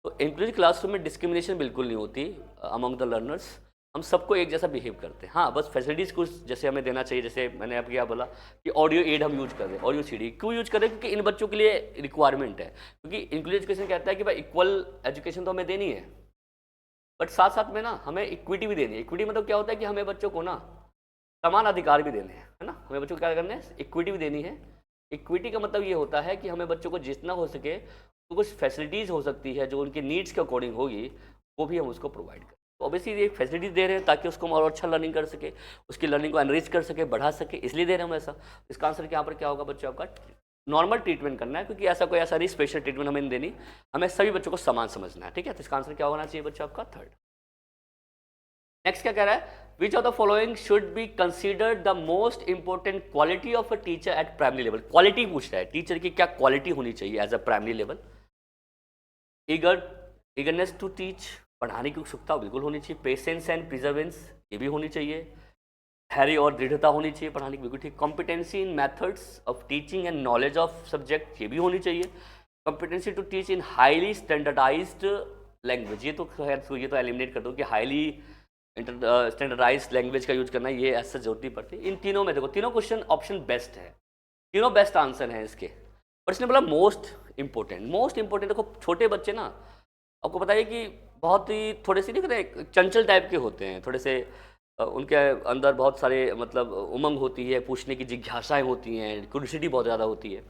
तो इंक्लूसिव क्लासरूम में डिस्क्रिमिनेशन बिल्कुल नहीं होती अमंग द लर्नर्स। हम सबको एक जैसा बिहेव करते हैं। हाँ, बस फैसिलिटीज़ कुछ जैसे हमें देना चाहिए, जैसे मैंने आपको क्या बोला कि ऑडियो एड हम यूज कर रहे हैं, ऑडियो सीडी क्यों यूज कर रहे हैं? क्योंकि इन बच्चों के लिए रिक्वायरमेंट है, क्योंकि इंक्लूसिव एजुकेशन कहता है कि भाई इक्वल एजुकेशन तो हमें देनी है, बट साथ साथ में ना हमें इक्विटी भी देनी है। इक्विटी मतलब क्या होता है कि हमें बच्चों को ना समान अधिकार भी देने हैं, है ना? हमें बच्चों को क्या करना है? इक्विटी भी देनी है। इक्विटी का मतलब ये होता है कि हमें बच्चों को जितना हो सके, तो कुछ फैसिलिटीज़ हो सकती है जो उनके नीड्स के अकॉर्डिंग होगी, वो भी हम उसको प्रोवाइड करें। तो ऑब्वियसली ये फैसिलिटीज़ दे रहे हैं ताकि उसको और अच्छा लर्निंग कर सके, उसकी लर्निंग को एनरिच कर सके, बढ़ा सके, इसलिए दे रहे हैं हम ऐसा। इसका आंसर यहाँ पर क्या होगा बच्चों? आपका नॉर्मल ट्रीटमेंट करना है, क्योंकि ऐसा कोई ऐसा नहीं स्पेशल ट्रीटमेंट हमें नहीं देनी, हमें सभी बच्चों को समान समझना है। ठीक है, तो इसका आंसर क्या होना चाहिए बच्चों? आपका थर्ड। नेक्स्ट क्या कह रहा है? Which of the following should be considered the most important quality of a teacher at primary level. Quality पूछ रहा है, टीचर की क्या क्वालिटी होनी चाहिए as a primary level? Eagerness to teach, पढ़ाने की उत्सुकता बिल्कुल होनी चाहिए। पेशेंस एंड प्रिजर्वेंस, ये भी होनी चाहिए। धैर्य और दृढ़ता होनी चाहिए पढ़ाने की, बिल्कुल ठीक। Competency in methods of teaching and knowledge of subject, ये भी होनी चाहिए। Competency to teach in highly standardized language, ये तो खैर ये तो एलिमिनेट कर दो कि हाईली स्टैंडर्डाइज लैंग्वेज का यूज करना, ये ऐसा जरूरत नहीं पड़ती। इन तीनों में देखो, तीनों क्वेश्चन ऑप्शन बेस्ट है, तीनों बेस्ट आंसर हैं इसके, पर इसने बोला मोस्ट इंपॉर्टेंट। मोस्ट इंपॉर्टेंट देखो, छोटे बच्चे ना, आपको पता है कि बहुत ही थोड़े से नहीं कहते, चंचल टाइप के होते हैं थोड़े से, उनके अंदर बहुत सारे मतलब उमंग होती है, पूछने की जिज्ञासाएं होती हैं, क्यूरियोसिटी बहुत ज़्यादा होती है।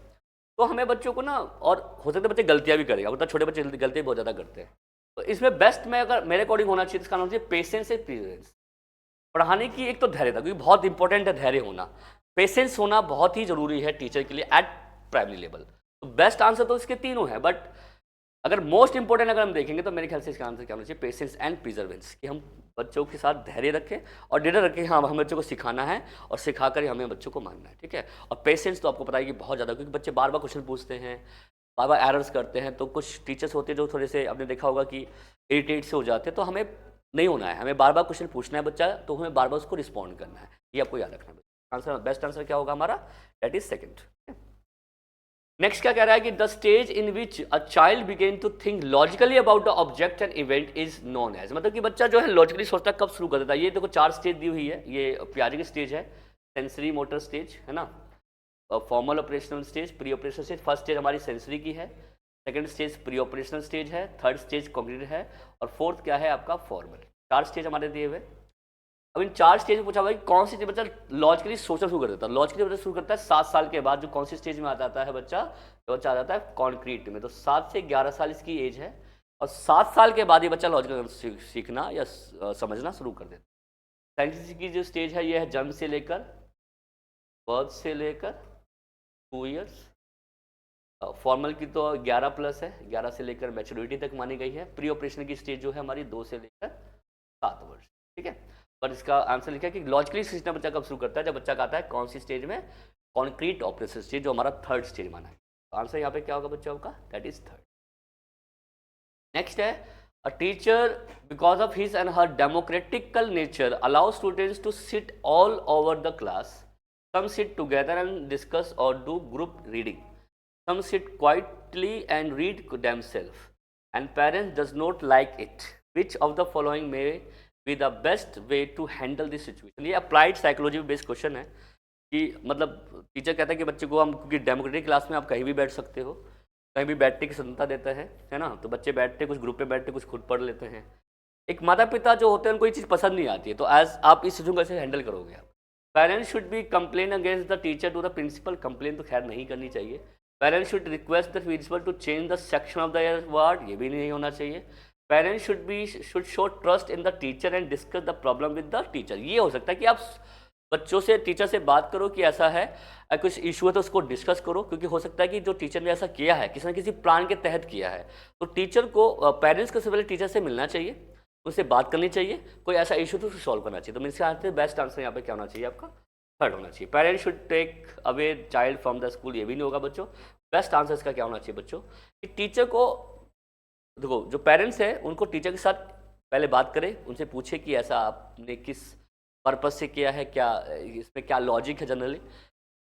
तो हमें बच्चों को ना, और हो सकता है बच्चे गलतियाँ भी करेगा, मतलब छोटे बच्चे गलतियाँ बहुत ज़्यादा करते हैं, तो इसमें बेस्ट में अगर मेरे अकॉर्डिंग होना चाहिए, इसका नाम चाहिए पेशेंस एंड प्रिजरेंस। पढ़ाने की एक तो धैर्य था, क्योंकि बहुत इंपॉर्टेंट है धैर्य होना, पेशेंस होना बहुत ही जरूरी है टीचर के लिए एट प्राइमरी लेवल। तो बेस्ट आंसर तो इसके तीनों है, बट अगर मोस्ट इंपॉर्टेंट अगर हम देखेंगे तो मेरे ख्याल से इसका आंसर क्या होना चाहिए? पेशेंस एंड प्रिजर्वेंस, कि हम बच्चों के साथ धैर्य रखें और डर रखें, हाँ हमें बच्चों को सिखाना है और सिखाकर ही हमें बच्चों को मानना है। ठीक है, और पेशेंस तो आपको पता है कि बहुत ज़्यादा, क्योंकि बच्चे बार बार क्वेश्चन पूछते हैं, बार बार एरर्स करते हैं, तो कुछ टीचर्स होते हैं जो थोड़े से, आपने देखा होगा कि इरिटेट से हो जाते हैं। तो हमें नहीं होना है, हमें बार बार क्वेश्चन पूछना है बच्चा, तो हमें बार बार उसको रिस्पॉन्ड करना है, ये आपको याद रखना है। आंसर, बेस्ट आंसर क्या होगा हमारा? That is second. नेक्स्ट क्या कह रहा है कि the stage in which a child begin to think logically about the object and event is known as, मतलब कि बच्चा जो है लॉजिकली सोचना कब शुरू कर देता है। ये देखो 4 स्टेज दी हुई है, ये पियाजे की स्टेज है, सेंसरी मोटर स्टेज है ना, formal operational stage, pre operational stage. First stage हमारी सेंसरी की है, second stage pre operational stage है, थर्ड स्टेज कॉग्निटिव है, और फोर्थ क्या है आपका? फॉर्मल। 4 स्टेज हमारे दिए हुए। अब इन 4 स्टेज में पूछा भाई कौन सी बच्चा लॉजिकली सोचना शुरू कर देता है? लॉजिकली बच्चा शुरू करता है 7 साल के बाद, जो कौन सी स्टेज में आ जाता है बच्चा? तो बच्चा आ जाता है कॉन्क्रीट में। तो 7 से 11 साल इसकी एज है, और 7 साल के बाद ये बच्चा लॉजिकल सीखना या समझना शुरू कर देता है। साइंटिस्ट की जो स्टेज है ये है जन्म से लेकर, बर्थ से लेकर 2 ईयर्स। फॉर्मल की तो 11 प्लस है, 11 से लेकर मैच्योरिटी तक मानी गई है। प्री ऑपरेशन की स्टेज जो है हमारी 2 से लेकर 7 वर्ष। ठीक है, पर इसका आंसर लिखा है कि लॉजिकली सीखना बच्चा कब शुरू करता है? जब बच्चा कहता है कौन सी स्टेज में? कॉन्क्रीट ऑपरेशन स्टेज, जो हमारा थर्ड स्टेज माना है। तो आंसर यहाँ पे क्या होगा बच्चों का? That is third. नेक्स्ट है, a teacher because of his and her democratical nature allow students to sit all over the class. Some sit together and discuss और do group reading, some sit quietly and read themselves, and parents does not like it. Which of the following may be the best way to handle this situation? ये अप्लाइड साइकोलॉजी बेस्ड क्वेश्चन है, कि मतलब टीचर कहता है कि बच्चे को हम, क्योंकि डेमोक्रेटिक क्लास में आप कहीं भी बैठ सकते हो, कहीं भी बैठने की स्वतंत्रता देता है ना, तो बच्चे बैठते, कुछ ग्रुप में बैठते, कुछ खुद पढ़ लेते हैं। एक माता पिता जो होते हैं उनको ये चीज़ पसंद नहीं आती है, तो एज आप इस चीज़ों को कैसे हैंडल करोगे आप? Parents should be complain against the teacher to the principal, complain तो खैर नहीं करनी चाहिए। Parents should request the principal to change the section of the ward, ये भी नहीं होना चाहिए। Parents should show trust in the teacher and discuss the problem with the teacher. ये हो सकता है कि आप बच्चों से, टीचर से बात करो कि ऐसा है, कुछ इशू है तो उसको डिस्कस करो, क्योंकि हो सकता है कि जो टीचर ने ऐसा किया है किसी न किसी प्लान के तहत किया है, तो टीचर को, पेरेंट्स को सबसे पहले टीचर से मिलना चाहिए, उससे बात करनी चाहिए, कोई ऐसा इशू तो उसको सॉल्व करना चाहिए। तो मेरे ख्याल से बेस्ट आंसर यहाँ पे क्या होना चाहिए आपका? थर्ड होना चाहिए। Parents should take away child from the school, ये भी नहीं होगा बच्चों। बेस्ट आंसर इसका क्या होना चाहिए बच्चों? कि टीचर को, देखो जो पेरेंट्स हैं उनको टीचर के साथ पहले बात करें, उनसे पूछे कि ऐसा आपने किस पर्पस से किया है, क्या इसमें क्या लॉजिक है जनरली।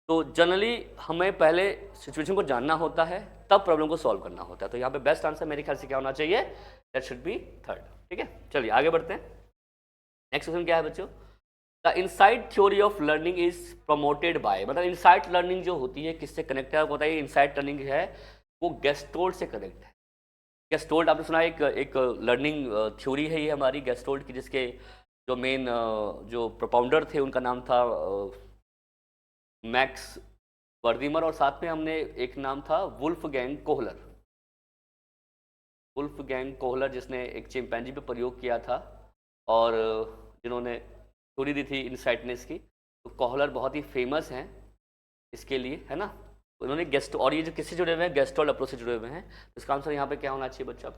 तो जनरली हमें पहले सिचुएशन को जानना होता है, तब प्रॉब्लम को सॉल्व करना होता है। तो यहाँ पे बेस्ट आंसर मेरे ख्याल से क्या होना चाहिए, दैट शुड बी थर्ड। ठीक है, चलिए आगे बढ़ते हैं। नेक्स्ट क्वेश्चन क्या है बच्चों, the insight theory of learning is promoted by, मतलब इनसाइट लर्निंग जो होती है किससे कनेक्ट है, आपको बताइए। इनसाइट लर्निंग है वो गेस्टोल्ड से कनेक्ट है। गेस्टोल्ड आपने सुना है, एक लर्निंग थ्योरी है ये हमारी गेस्टोल्ड की, जिसके जो मेन जो प्रोपाउंडर थे उनका नाम था मैक्स वर्दीमर, और साथ में हमने एक नाम था वुल्फगैंग कोहलर। वुल्फगैंग कोहलर जिसने एक चिंपैंजी पे प्रयोग किया था और जिन्होंने थ्योरी दी थी इनसाइटनेस की। तो कोहलर बहुत ही फेमस हैं इसके लिए, है ना। तो उन्होंने गेस्ट, और ये जो किससे जुड़े हुए हैं, गेस्टोल्ड अप्रोच से जुड़े हुए हैं। तो इसका आंसर यहाँ पे क्या होना चाहिए बच्चों,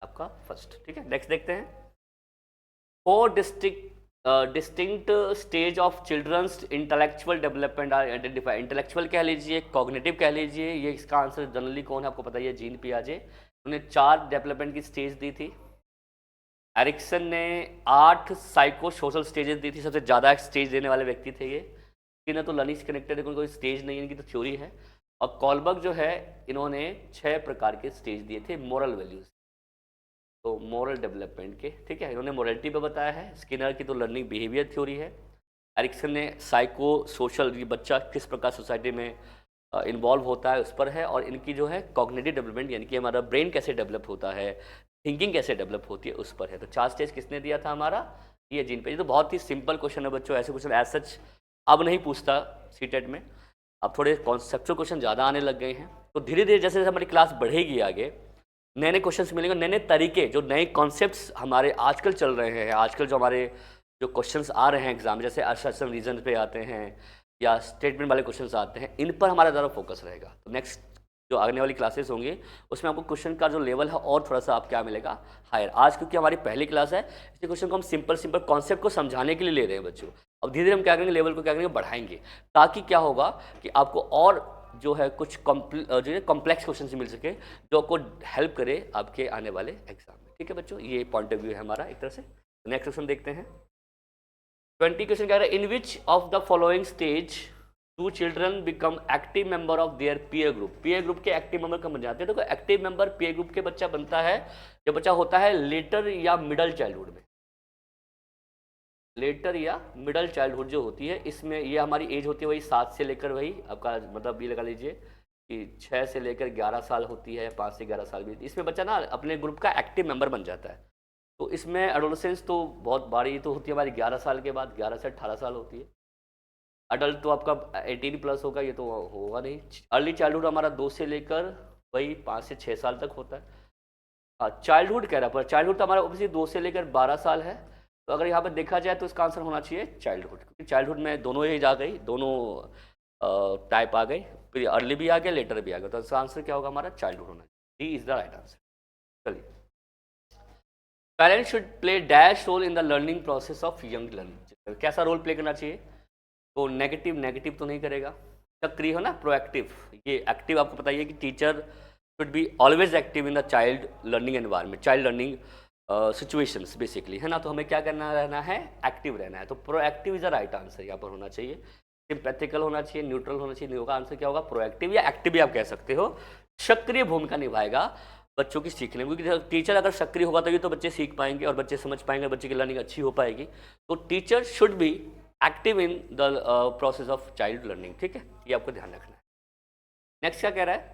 आपका फर्स्ट। ठीक है, नेक्स्ट देखते हैं। 4 distinct stage of children's intellectual development are identify. Intellectual कह लीजिए, कॉग्निटिव कह लीजिए, ये इसका आंसर जनरली कौन है आपको पता ही है, जीन पियाजे। उन्होंने 4 डेवलपमेंट की स्टेज दी थी। एरिक्सन ने 8 साइको सोशल स्टेजेस दी थी, सबसे ज़्यादा स्टेज देने वाले व्यक्ति थे ये। इन्हें तो लर्निंग से कनेक्टेड है, कोई स्टेज नहीं है, इनकी तो थ्योरी है। और कॉलबर्ग जो है, इन्होंने 6 प्रकार के स्टेज दिए थे मोरल वैल्यूज, तो मोरल डेवलपमेंट के। ठीक है, इन्होंने मोरलिटी पे बताया है। स्किनर की तो लर्निंग बिहेवियर थ्योरी है। एरिक्सन ने साइको सोशल, ये बच्चा किस प्रकार सोसाइटी में इन्वॉल्व होता है उस पर है। और इनकी जो है कॉग्निटिव डेवलपमेंट, यानी कि हमारा ब्रेन कैसे डेवलप होता है, थिंकिंग कैसे डेवलप होती है, उस पर है। तो 4 स्टेज किसने दिया था हमारा, ये जीन पे। ये तो बहुत ही सिंपल क्वेश्चन है बच्चों, ऐसे क्वेश्चन एज सच अब नहीं पूछता सीटेट में। अब थोड़े कॉन्सेप्चुअल क्वेश्चन ज़्यादा आने लग गए हैं। तो धीरे धीरे जैसे जैसे हमारी क्लास बढ़ेगी आगे, नए नए क्वेश्चंस मिलेंगे, नए नए तरीके, जो नए कॉन्सेप्ट्स हमारे आजकल चल रहे हैं, आजकल जो हमारे जो क्वेश्चंस आ रहे हैं एग्जाम, जैसे असर्शन रीजन पे आते हैं या स्टेटमेंट वाले क्वेश्चंस आते हैं, इन पर हमारा ज़्यादा फोकस रहेगा। तो नेक्स्ट जो आने वाली क्लासेस होंगी उसमें आपको क्वेश्चन का जो लेवल है और थोड़ा सा आप क्या मिलेगा, हायर। आज क्योंकि हमारी पहली क्लास है, इसलिए क्वेश्चन को हम सिंपल कॉन्सेप्ट को समझाने के लिए ले रहे हैं बच्चों। अब धीरे धीरे हम क्या करेंगे, लेवल को क्या करेंगे, बढ़ाएंगे, ताकि क्या होगा कि आपको और जो है कुछ जो है कॉम्प्लेक्स क्वेश्चन से मिल सके, जो आपको हेल्प करे आपके आने वाले एग्जाम में। ठीक है बच्चों, ये पॉइंट ऑफ व्यू है हमारा एक तरह से। नेक्स्ट क्वेश्चन देखते हैं। 20 क्वेश्चन कह रहा है, in which of the following stage to children become active member of their peer group. Peer group के एक्टिव मेंबर कब बन जाते हैं, तो एक्टिव मेंबर पीयर ग्रुप के बच्चा बनता है जब बच्चा होता है लेटर या मिडल चाइल्डहुड में। लेटर या मिडल चाइल्डहुड जो होती है, इसमें ये हमारी एज होती है वही 7 से लेकर वही आपका मतलब ये लगा लीजिए कि 6 से लेकर 11 साल होती है, 5 से 11 साल भी। इसमें बच्चा ना अपने ग्रुप का एक्टिव मेंबर बन जाता है। तो इसमें एडोलेसेंस तो बहुत बड़ी तो होती है हमारी 11 साल के बाद, 11 से 18 साल होती है। अडल्ट तो आपका 18 प्लस होगा, ये तो होगा नहीं। अर्ली चाइल्डहुड हमारा 2 से लेकर वही 5 से 6 साल तक होता है। चाइल्डहुड कह रहा पर चाइल्डहुड तो हमारा ऑब्वियसली 2 से लेकर 12 साल है। तो अगर यहाँ पर देखा जाए तो इसका आंसर होना चाहिए चाइल्डहुड, क्योंकि चाइल्डहुड में दोनों एज आ गई, दोनों टाइप आ गई, फिर अर्ली भी आ गया, लेटर भी आ गया। तो इसका आंसर क्या होगा हमारा, चाइल्डहुड होना चाहिए। D is the right answer. चलिए, parents should play dash role in the learning process of young learning. कैसा रोल प्ले करना चाहिए, तो नेगेटिव तो नहीं करेगा। सक्रिय हो ना, प्रोएक्टिव। ये एक्टिव आपको पता है कि teacher should be always active in the child learning environment, child learning situations basically, है ना। तो हमें क्या करना रहना है, एक्टिव रहना है। तो proactive is the right answer यहाँ पर होना चाहिए। सिंपैथिकल होना चाहिए, न्यूट्रल होना चाहिए, नहीं होगा। आंसर क्या होगा, प्रोएक्टिव या एक्टिव भी आप कह सकते हो। सक्रिय भूमिका निभाएगा बच्चों की सीखने में, क्योंकि टीचर अगर सक्रिय होगा तभी तो बच्चे सीख पाएंगे और बच्चे समझ पाएंगे, बच्चे की लर्निंग अच्छी हो पाएगी। तो teacher should be active in the process of child learning. ठीक है, ये आपको ध्यान रखना है। नेक्स्ट क्या कह रहा है,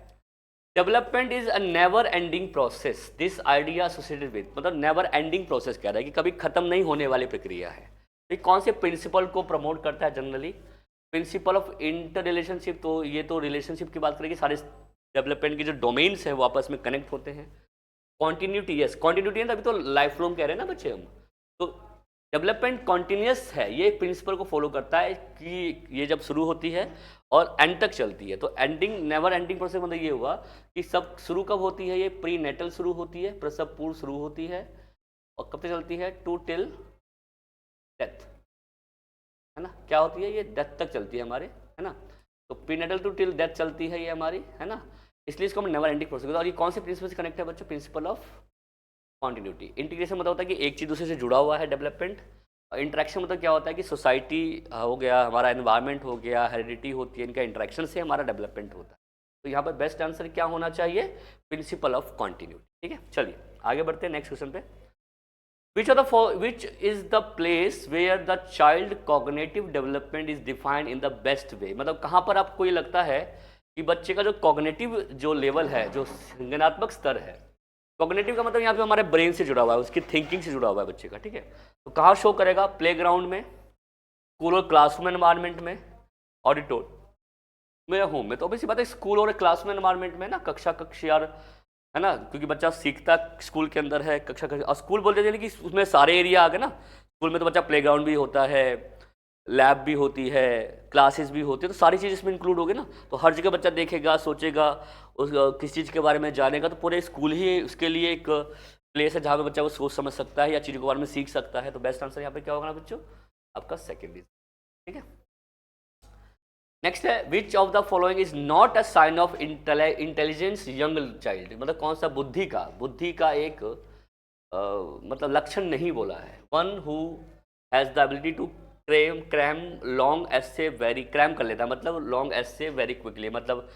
development is a never ending process, this idea associated with, मतलब नेवर एंडिंग प्रोसेस कह रहा है कि कभी खत्म नहीं होने वाली प्रक्रिया है। ये कौन से प्रिंसिपल को प्रमोट करता है generally, principle of inter relationship. तो ये तो रिलेशनशिप की बात करेगी, सारे डेवलपमेंट के जो डोमेन्स हैं वो आपस में कनेक्ट होते हैं। कॉन्टिन्यूटी, यस कॉन्टिन्यूटी है, तभी तो लाइफ लॉन्ग कह रहे हैं ना बच्चे हम। तो डेवलपमेंट कॉन्टिन्यूस है, ये प्रिंसिपल को फॉलो करता है कि ये जब शुरू होती है और एंड तक चलती है। तो एंडिंग, नेवर एंडिंग प्रोसेस मतलब ये हुआ कि सब शुरू कब होती है, ये प्री नेटल शुरू होती है, प्रसव पूर्व शुरू होती है, और कब तक चलती है, टू टिल डेथ, है ना। क्या होती है, ये डेथ तक चलती है हमारे, है ना। तो prenatal to till death चलती है ये हमारी, है ना। इसलिए इसको हम नेवर एंडिंग प्रोसेस। और ये कौन से प्रिंसिपल से कनेक्ट है बच्चों, प्रिंसिपल ऑफ कॉन्टिन्यूटी। इंटीग्रेशन मतलब होता है कि एक चीज़ दूसरे से जुड़ा हुआ है डेवलपमेंट, इंटरेक्शन मतलब क्या होता है कि सोसाइटी हो गया, हमारा एनवायरनमेंट हो गया, हेरिडिटी होती है, इनका इंटरेक्शन से हमारा डेवलपमेंट होता है। तो यहाँ पर बेस्ट आंसर क्या होना चाहिए? Principle of continuity. ठीक है, चलिए आगे बढ़ते हैं नेक्स्ट क्वेश्चन पे। Which is the place where the child cognitive development is defined in the best way? मतलब कहाँ पर आपको ये लगता है कि बच्चे का जो कॉग्निटिव जो लेवल है, जो संज्ञानात्मक स्तर है, कॉग्निटिव का मतलब यहाँ पे हमारे ब्रेन से जुड़ा हुआ है, उसकी थिंकिंग से जुड़ा हुआ है बच्चे का। ठीक है, तो कहाँ शो करेगा? प्लेग्राउंड में, स्कूल और क्लासरूम एनवायरनमेंट में, ऑडिटोर में या होम में? तो ऑब्वियसली बात है स्कूल और क्लासरूम एनवायरनमेंट में ना, कक्षा कक्ष यार, है ना, क्योंकि बच्चा सीखता स्कूल के अंदर है, कक्षा कक्ष। और स्कूल बोलते हैं कि उसमें सारे एरिया आ गए ना। स्कूल में तो बच्चा प्लेग्राउंड भी होता है, लैब भी होती है, क्लासेस भी होती है, तो सारी चीज़ इसमें इंक्लूड होगी ना। तो हर जगह बच्चा देखेगा, सोचेगा, उस किस चीज़ के बारे में जानेगा, तो पूरे स्कूल ही उसके लिए एक प्लेस है जहाँ पे बच्चा वो सोच समझ सकता है या चीज़ों के बारे में सीख सकता है। तो बेस्ट आंसर यहाँ पे क्या होगा बच्चों? आपका सेकेंड रीजन। ठीक है, नेक्स्ट है which of the following is not a sign of intelligence young child? मतलब कौन सा बुद्धि का एक मतलब लक्षण नहीं बोला है। One who has the ability to cram long essay very, cram कर लेता है मतलब लॉन्ग एस्से वेरी क्विकली, मतलब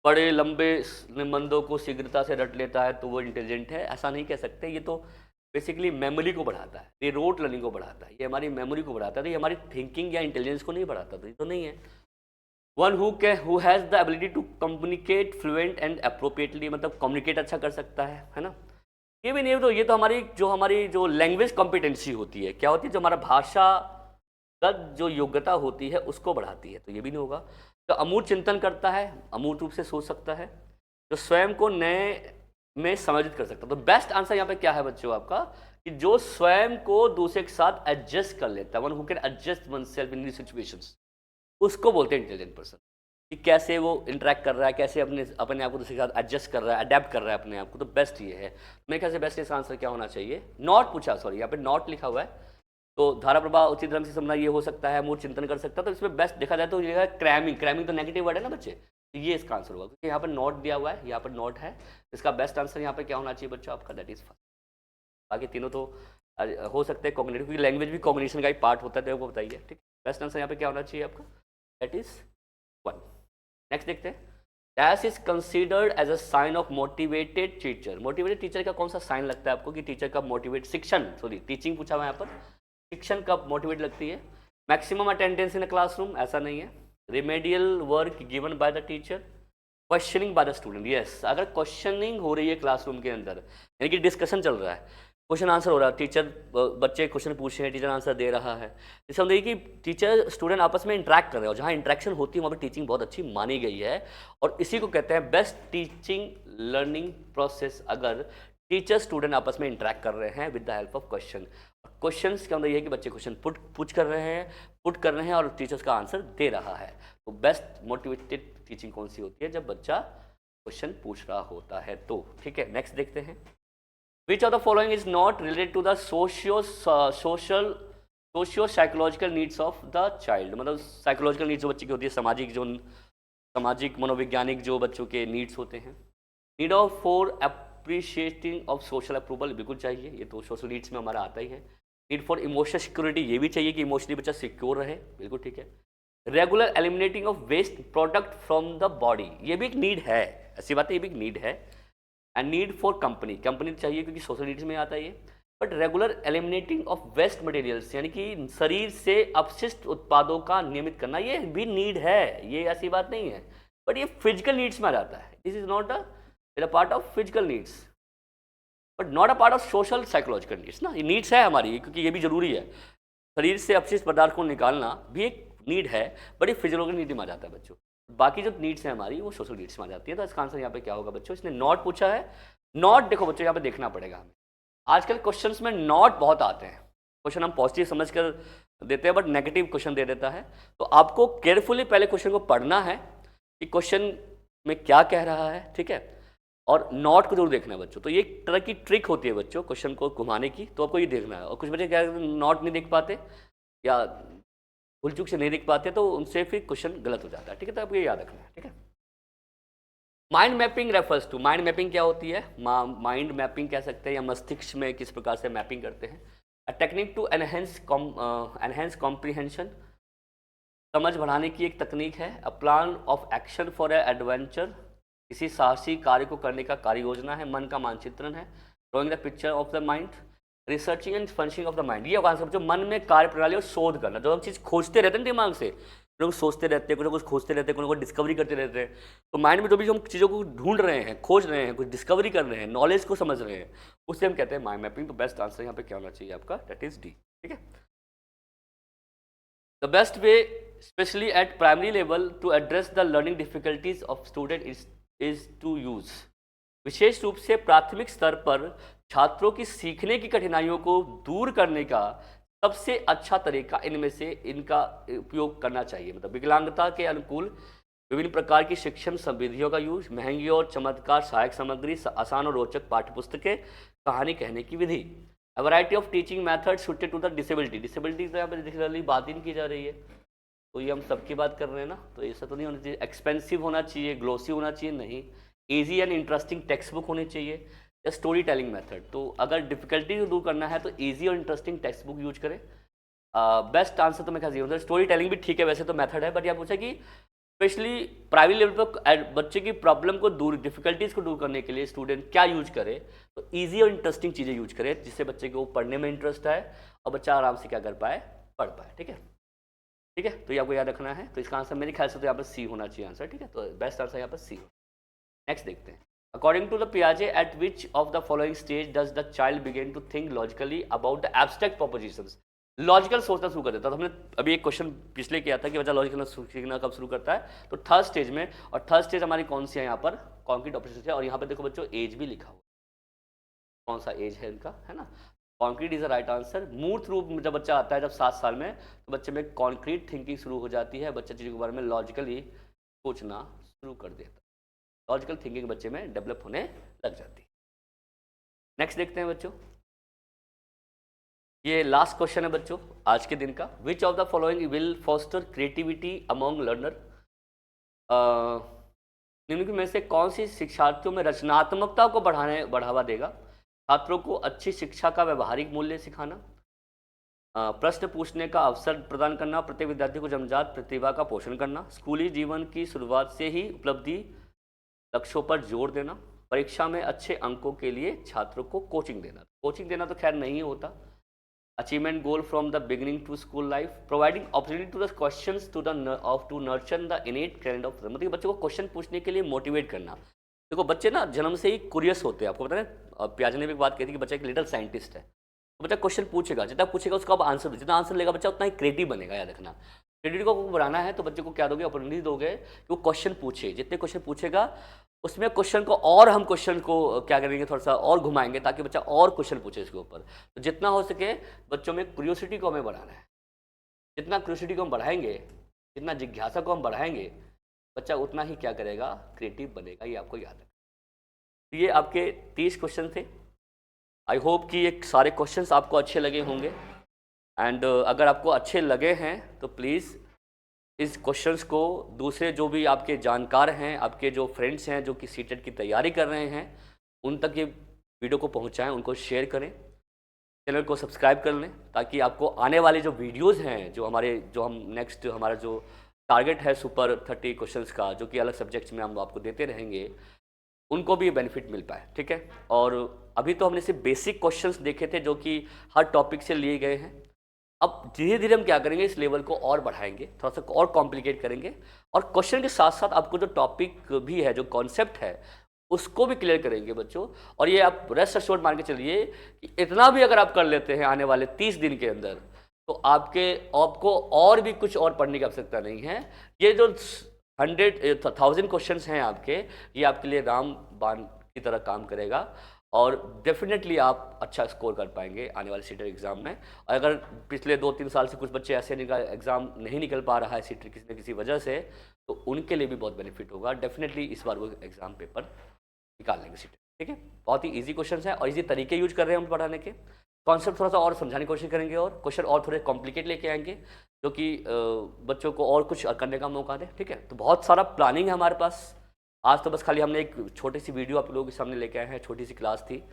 बड़े लंबे निबंधों को शीघ्रता से रट लेता है तो वो इंटेलिजेंट है, ऐसा नहीं कह सकते। ये तो बेसिकली मेमोरी को बढ़ाता है, ये रोट लर्निंग को बढ़ाता है, ये हमारी मेमोरी को बढ़ाता है, तो ये हमारी थिंकिंग या इंटेलिजेंस को नहीं बढ़ाता, तो ये तो नहीं है। One who has the ability to communicate fluent and appropriately, मतलब कम्युनिकेट अच्छा कर सकता है ना। ये भी नहीं, तो ये तो हमारी जो लैंग्वेज कॉम्पिटेंसी होती है, क्या होती है, जो हमारा भाषागत जो योग्यता होती है उसको बढ़ाती है, तो ये भी नहीं होगा। तो अमूर्त चिंतन करता है, अमूर्त रूप से सोच सकता है, जो स्वयं को नए में समायोजित कर सकता है। तो बेस्ट आंसर यहाँ पे क्या है बच्चों आपका, कि जो स्वयं को दूसरे के साथ एडजस्ट कर लेता है, one who can adjust one self in situations, उसको बोलते हैं इंटेलिजेंट पर्सन। कि कैसे वो इंटरेक्ट कर रहा है, कैसे अपने आप को दूसरे के साथ एडजस्ट कर रहा है, अडेप्ट कर रहा है अपने आप को, तो बेस्ट ये है। मेरे ख्याल से बेस्ट इसका आंसर क्या होना चाहिए? नॉट पूछा, सॉरी यहाँ पे नॉट लिखा हुआ है, तो धारा प्रभाव उचित ढंग से समझना ये हो सकता है, मूल चिंतन कर सकता है, तो इसमें बेस्ट देखा जाए तो ये है क्रैमिंग तो नेगेटिव वर्ड है ना बच्चे, तो ये इसका आंसर होगा, क्योंकि यहाँ पर नॉट दिया हुआ है, यहाँ पर नॉट है। इसका बेस्ट आंसर यहाँ पे क्या होना चाहिए बच्चों आपका? That is first. बाकी तीनों तो हो सकते हैं कॉग्निटिव, क्योंकि लैंग्वेज भी कॉग्निशन का ही पार्ट होता है, तो वो बताइए। ठीक, बेस्ट आंसर यहाँ पे क्या होना चाहिए आपका? That is one. नेक्स्ट देखते हैं, dash is considered as a sign of motivated teacher. Motivated teacher का कौन सा साइन लगता है आपको कि टीचर कब मोटिवेट, टीचिंग पूछा हुआ यहाँ पर, शिक्षण कब मोटिवेट लगती है? Maximum attendance in a classroom, ऐसा नहीं है। Remedial work given by the teacher, questioning by the student. Yes, अगर क्वेश्चनिंग हो रही है क्लासरूम के अंदर, यानी कि डिस्कशन चल रहा है, क्वेश्चन आंसर हो रहा है, टीचर बच्चे क्वेश्चन पूछ रहे हैं, टीचर आंसर दे रहा है, इसका मतलब कि टीचर स्टूडेंट आपस में इंटरेक्ट कर रहे हो, जहाँ इंटरेक्शन होती है वहाँ पर टीचिंग बहुत अच्छी मानी गई है, और इसी को कहते हैं बेस्ट टीचिंग लर्निंग प्रोसेस, अगर टीचर स्टूडेंट आपस में इंटरेक्ट कर रहे हैं with the help of question. Questions का मतलब ये है कि बच्चे क्वेश्चन पुट कर रहे हैं और टीचर्स का आंसर दे रहा है। तो बेस्ट मोटिवेटेड टीचिंग कौन सी होती है? जब बच्चा क्वेश्चन पूछ रहा होता है। तो ठीक है, नेक्स्ट देखते हैं, which of the following is not related to the socio psychological needs of the child. मतलब साइकोलॉजिकल नीड्स जो बच्चे की होती है, सामाजिक मनोवैज्ञानिक जो बच्चों के नीड्स होते हैं। Need of for appreciating of social approval, बिल्कुल चाहिए, ये तो सोशल नीड्स में हमारा आता ही है। नीड फॉर इमोशनल सिक्योरिटी, ये भी चाहिए कि इमोशनली बच्चा सिक्योर रहे, बिल्कुल ठीक है। Regular eliminating of waste product from the body, ये भी एक नीड है, ऐसी बात है, ये भी एक नीड है। एंड नीड फॉर कंपनी चाहिए क्योंकि सोशल नीड्स में आता है ये। But regular eliminating of waste materials, यानी कि शरीर से अपशिष्ट उत्पादों का नियमित करना, ये भी नीड है, ये ऐसी बात नहीं है, बट ये फिजिकल नीड्स में आ जाता है। This is not a part of physical needs, but not a part of social psychological needs ना। ये नीड्स है हमारी, क्योंकि ये भी जरूरी है, शरीर से अपशिष्ट पदार्थ को निकालना भी एक नीड है, बट ये फिजियोलॉजिकल नीड में आ जाता है बच्चों। बाकी जो नीड्स हैं हमारी वो सोशल नीड्स में आ जाती है। तो इसका आंसर यहाँ पे क्या होगा बच्चों? इसने नॉट पूछा है। नॉट देखो बच्चों, यहाँ पे देखना पड़ेगा हमें, आजकल क्वेश्चंस में नॉट बहुत आते हैं, क्वेश्चन हम पॉजिटिव समझ कर देते हैं बट नेगेटिव क्वेश्चन दे देता है। तो आपको केयरफुली पहले क्वेश्चन को पढ़ना है कि क्वेश्चन में क्या कह रहा है, ठीक है, और नॉट को जरूर देखना है बच्चों। तो ये एक तरह की ट्रिक होती है बच्चों क्वेश्चन को घुमाने की, तो आपको ये देखना है। और कुछ बच्चे क्या नॉट नहीं देख पाते या भूल चूक से नहीं देख पाते, तो उनसे फिर क्वेश्चन गलत हो जाता है, ठीक है, तो आपको ये याद रखना है, ठीक है। Mind mapping refers to, mind mapping क्या होती है? माइंड मैपिंग कह सकते हैं, या मस्तिष्क में किस प्रकार से मैपिंग करते हैं। A technique to enhance comprehension, समझ बढ़ाने की एक तकनीक है। A plan of action for a adventure, किसी साहसी कार्य को करने का कार्य योजना है। मन का मानचित्रण है। Drawing the picture of the mind, researching and functioning of the mind, ये होगा आंसर। जो मन में कार्य प्रणाली और शोध करना, जो हम चीज़ खोजते रहते हैं ना दिमाग से, लोग सोचते रहते हैं, कुछ ना कुछ खोजते रहते हैं, कुछ ना कुछ डिस्कवरी करते रहते हैं। तो माइंड में जो भी हम चीज़ों को ढूंढ रहे हैं, खोज रहे हैं, कुछ डिस्कवरी कर रहे हैं, नॉलेज को समझ रहे हैं, उससे हम कहते हैं माइंड मैपिंग। तो बेस्ट आंसर यहाँ पे क्या होना चाहिए आपका, दैट इज डी। ठीक है। The best way especially at primary level to address the learning difficulties of student is to use, विशेष रूप से प्राथमिक स्तर पर छात्रों की सीखने की कठिनाइयों को दूर करने का सबसे अच्छा तरीका इनमें से इनका उपयोग करना चाहिए। मतलब विकलांगता के अनुकूल विभिन्न प्रकार की शिक्षण विधियों का यूज, महंगी और चमत्कार सहायक सामग्री, आसान और रोचक पाठ्यपुस्तकें, कहानी कहने की विधि। A variety of teaching method suited to the disability, disability तो यहाँ पर डिजिटली बात ही नहीं की जा रही है, तो ये हम सबकी बात कर रहे हैं ना, तो ऐसा तो नहीं होना चाहिए। एक्सपेंसिव होना चाहिए, ग्लोसी होना चाहिए नहीं, easy and interesting text book होनी चाहिए, या स्टोरी टेलिंग मेथड। तो अगर डिफिकल्टी को दूर करना है तो इजी और इंटरेस्टिंग टेक्स्ट बुक यूज करें। बेस्ट आंसर तो मैं क्या चाहिए, स्टोरी टेलिंग भी ठीक है वैसे तो मेथड है, बट यह पूछा कि स्पेशली प्राइवेट लेवल पर बच्चे की प्रॉब्लम को दूर, डिफिकल्टीज को दूर करने के लिए स्टूडेंट क्या यूज करे, तो ईजी और इंटरेस्टिंग चीज़ें यूज करे जिससे बच्चे को पढ़ने में इंटरेस्ट आए और बच्चा आराम से क्या कर पाए, पढ़ पाए। ठीक है, ठीक है, तो ये आपको याद रखना है। तो इसका आंसर मेरे ख्याल से तो यहाँ पर सी होना चाहिए आंसर। ठीक है, तो बेस्ट आंसर यहाँ पर सी। नेक्स्ट देखते हैं। अकॉर्डिंग टू द पियाजे, at which of the following stage does the child begin to think logically about the abstract propositions, logical सोचना शुरू कर देता है। तो हमने अभी एक क्वेश्चन पिछले किया था कि बच्चा लॉजिकल सीखना कब शुरू करता है, तो थर्ड स्टेज में। और थर्ड स्टेज हमारी कौन सी है यहाँ पर, कॉन्क्रीट ऑपरेशन है। और यहाँ पर देखो बच्चों एज भी लिखा हुआ, कौन सा एज है इनका, है ना। Concrete is the right answer. मूर्त रूप में जब बच्चा आता है, जब 7 साल में, तो बच्चे में कॉन्क्रीट थिंकिंग शुरू हो जाती है, बच्चा चीज़ों के बारे में लॉजिकली सोचना शुरू कर देता है, लॉजिकल थिंकिंग बच्चे में डेवलप होने लग जाती है। नेक्स्ट देखते हैं बच्चों, ये लास्ट क्वेश्चन है बच्चों आज के दिन का। विच of the following will foster creativity among learner, निम्नलिखित में से कौन सी शिक्षार्थियों में रचनात्मकता को बढ़ावा देगा। छात्रों को अच्छी शिक्षा का व्यवहारिक मूल्य सिखाना, प्रश्न पूछने का अवसर प्रदान करना, प्रत्येक विद्यार्थी को जन्मजात प्रतिभा का पोषण करना, स्कूली जीवन की शुरुआत से ही उपलब्धि लक्ष्यों पर जोर देना, परीक्षा में अच्छे अंकों के लिए छात्रों को कोचिंग देना। कोचिंग देना तो खैर नहीं होता। Achievement goal from the beginning to school life, providing opportunity to the questions to nurture the innate talent of, मतलब बच्चों को क्वेश्चन पूछने के लिए मोटिवेट करना। देखो बच्चे ना जन्म से ही कुरियस होते हैं, आपको पता है। पियाजे ने भी एक बात कही थी कि बच्चा एक लिटिल साइंटिस्ट है। तो बच्चा क्वेश्चन पूछेगा, जितना पूछेगा उसका आप आंसर, जितना आंसर लेगा बच्चा उतना ही क्रिएटिव बनेगा। याद रखना, क्रिएटिविटी को बढ़ाना है तो बच्चे को क्या दोगे, अपॉर्चुनिटी दोगे कि वो क्वेश्चन पूछे। जितने क्वेश्चन पूछेगा उसमें क्वेश्चन को और हम क्वेश्चन को क्या करेंगे, थोड़ा सा और घुमाएंगे ताकि बच्चा और क्वेश्चन पूछे इसके ऊपर। तो जितना हो सके बच्चों में क्यूरियोसिटी को हमें बढ़ाना है। जितना क्यूरियोसिटी को हम बढ़ाएंगे, जितना जिज्ञासा को हम बढ़ाएंगे, बच्चा उतना ही क्या करेगा, क्रिएटिव बनेगा। ये आपको याद है। ये आपके 30 क्वेश्चन थे। आई होप कि ये सारे क्वेश्चंस आपको अच्छे लगे होंगे। एंड अगर आपको अच्छे लगे हैं तो प्लीज़ इस क्वेश्चंस को दूसरे जो भी आपके जानकार हैं, आपके जो फ्रेंड्स हैं जो कि सीटेट की तैयारी कर रहे हैं, उन तक ये वीडियो को पहुंचाएं, उनको शेयर करें, चैनल को सब्सक्राइब कर लें ताकि आपको आने वाले जो वीडियोज़ हैं, जो हम नेक्स्ट हमारा जो टारगेट है सुपर 30 क्वेश्चंस का, जो कि अलग सब्जेक्ट्स में हम आपको देते रहेंगे, उनको भी बेनिफिट मिल पाए। ठीक है, और अभी तो हमने सिर्फ बेसिक क्वेश्चंस देखे थे जो कि हर टॉपिक से लिए गए हैं। अब धीरे धीरे हम क्या करेंगे, इस लेवल को और बढ़ाएंगे, थोड़ा सा और कॉम्प्लिकेट करेंगे, और क्वेश्चन के साथ साथ आपको जो टॉपिक भी है, जो कॉन्सेप्ट है, उसको भी क्लियर करेंगे बच्चों। और ये आप रेस्ट एश्योर्ड मान के चलिए कि इतना भी अगर आप कर लेते हैं आने वाले 30 दिन के अंदर, तो आपको और भी कुछ और पढ़ने की आवश्यकता नहीं है। ये जो 1000 क्वेश्चन हैं आपके, ये आपके लिए रामबाण की तरह काम करेगा और डेफिनेटली आप अच्छा स्कोर कर पाएंगे आने वाले सीटेट एग्ज़ाम में। और अगर पिछले 2-3 साल से कुछ बच्चे ऐसे एग्ज़ाम नहीं निकल पा रहा है सीटेट किसी न किसी वजह से, तो उनके लिए भी बहुत बेनिफिट होगा। डेफिनेटली इस बार वो एग्ज़ाम पेपर निकाल लेंगे सीटेट। ठीक है, बहुत ही ईजी क्वेश्चन है और इसी तरीके यूज कर रहे हैं हम पढ़ाने के। कॉन्सेप्ट थोड़ा सा और समझाने की कोशिश करेंगे और क्वेश्चन और थोड़े कॉम्प्लिकेट लेके आएंगे, जो कि बच्चों को और कुछ करने का मौका दे। ठीक है, तो बहुत सारा प्लानिंग है हमारे पास। आज तो बस खाली हमने एक छोटी सी वीडियो आप लोगों के सामने लेके आए हैं, छोटी सी क्लास थी।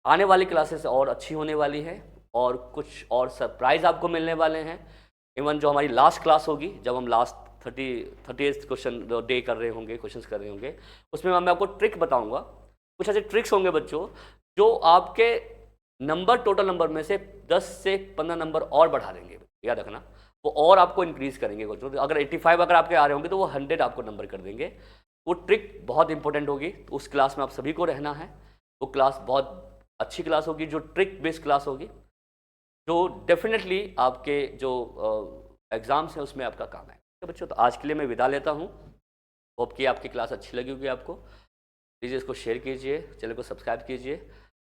आने वाली क्लासेस और अच्छी होने वाली है और कुछ और सरप्राइज आपको मिलने वाले हैं। इवन जो हमारी लास्ट क्लास होगी, जब हम लास्ट 38 क्वेश्चन डे कर रहे होंगे, क्वेश्चंस कर रहे होंगे, उसमें मैं आपको ट्रिक बताऊंगा। कुछ ऐसे ट्रिक्स होंगे बच्चों जो आपके नंबर, टोटल नंबर में से 10 से 15 नंबर और बढ़ा देंगे। याद रखना, वो और आपको इंक्रीज करेंगे बच्चों। तो अगर 85 अगर आपके आ रहे होंगे तो वो 100 आपको नंबर कर देंगे। वो ट्रिक बहुत इंपॉर्टेंट होगी, तो उस क्लास में आप सभी को रहना है। वो क्लास बहुत अच्छी क्लास होगी, जो ट्रिक बेस्ड क्लास होगी, जो डेफिनेटली आपके जो एग्ज़ाम्स हैं उसमें आपका काम है। तो बच्चों, तो आज के लिए मैं विदा लेता हूँ। होप कि आपकी क्लास अच्छी लगी होगी आपको। प्लीज़ इसको शेयर कीजिए, चैनल को सब्सक्राइब कीजिए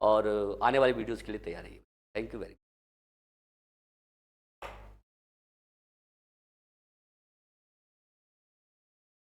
और आने वाली वीडियोज़ के लिए तैयार रहिए। Thank you very much.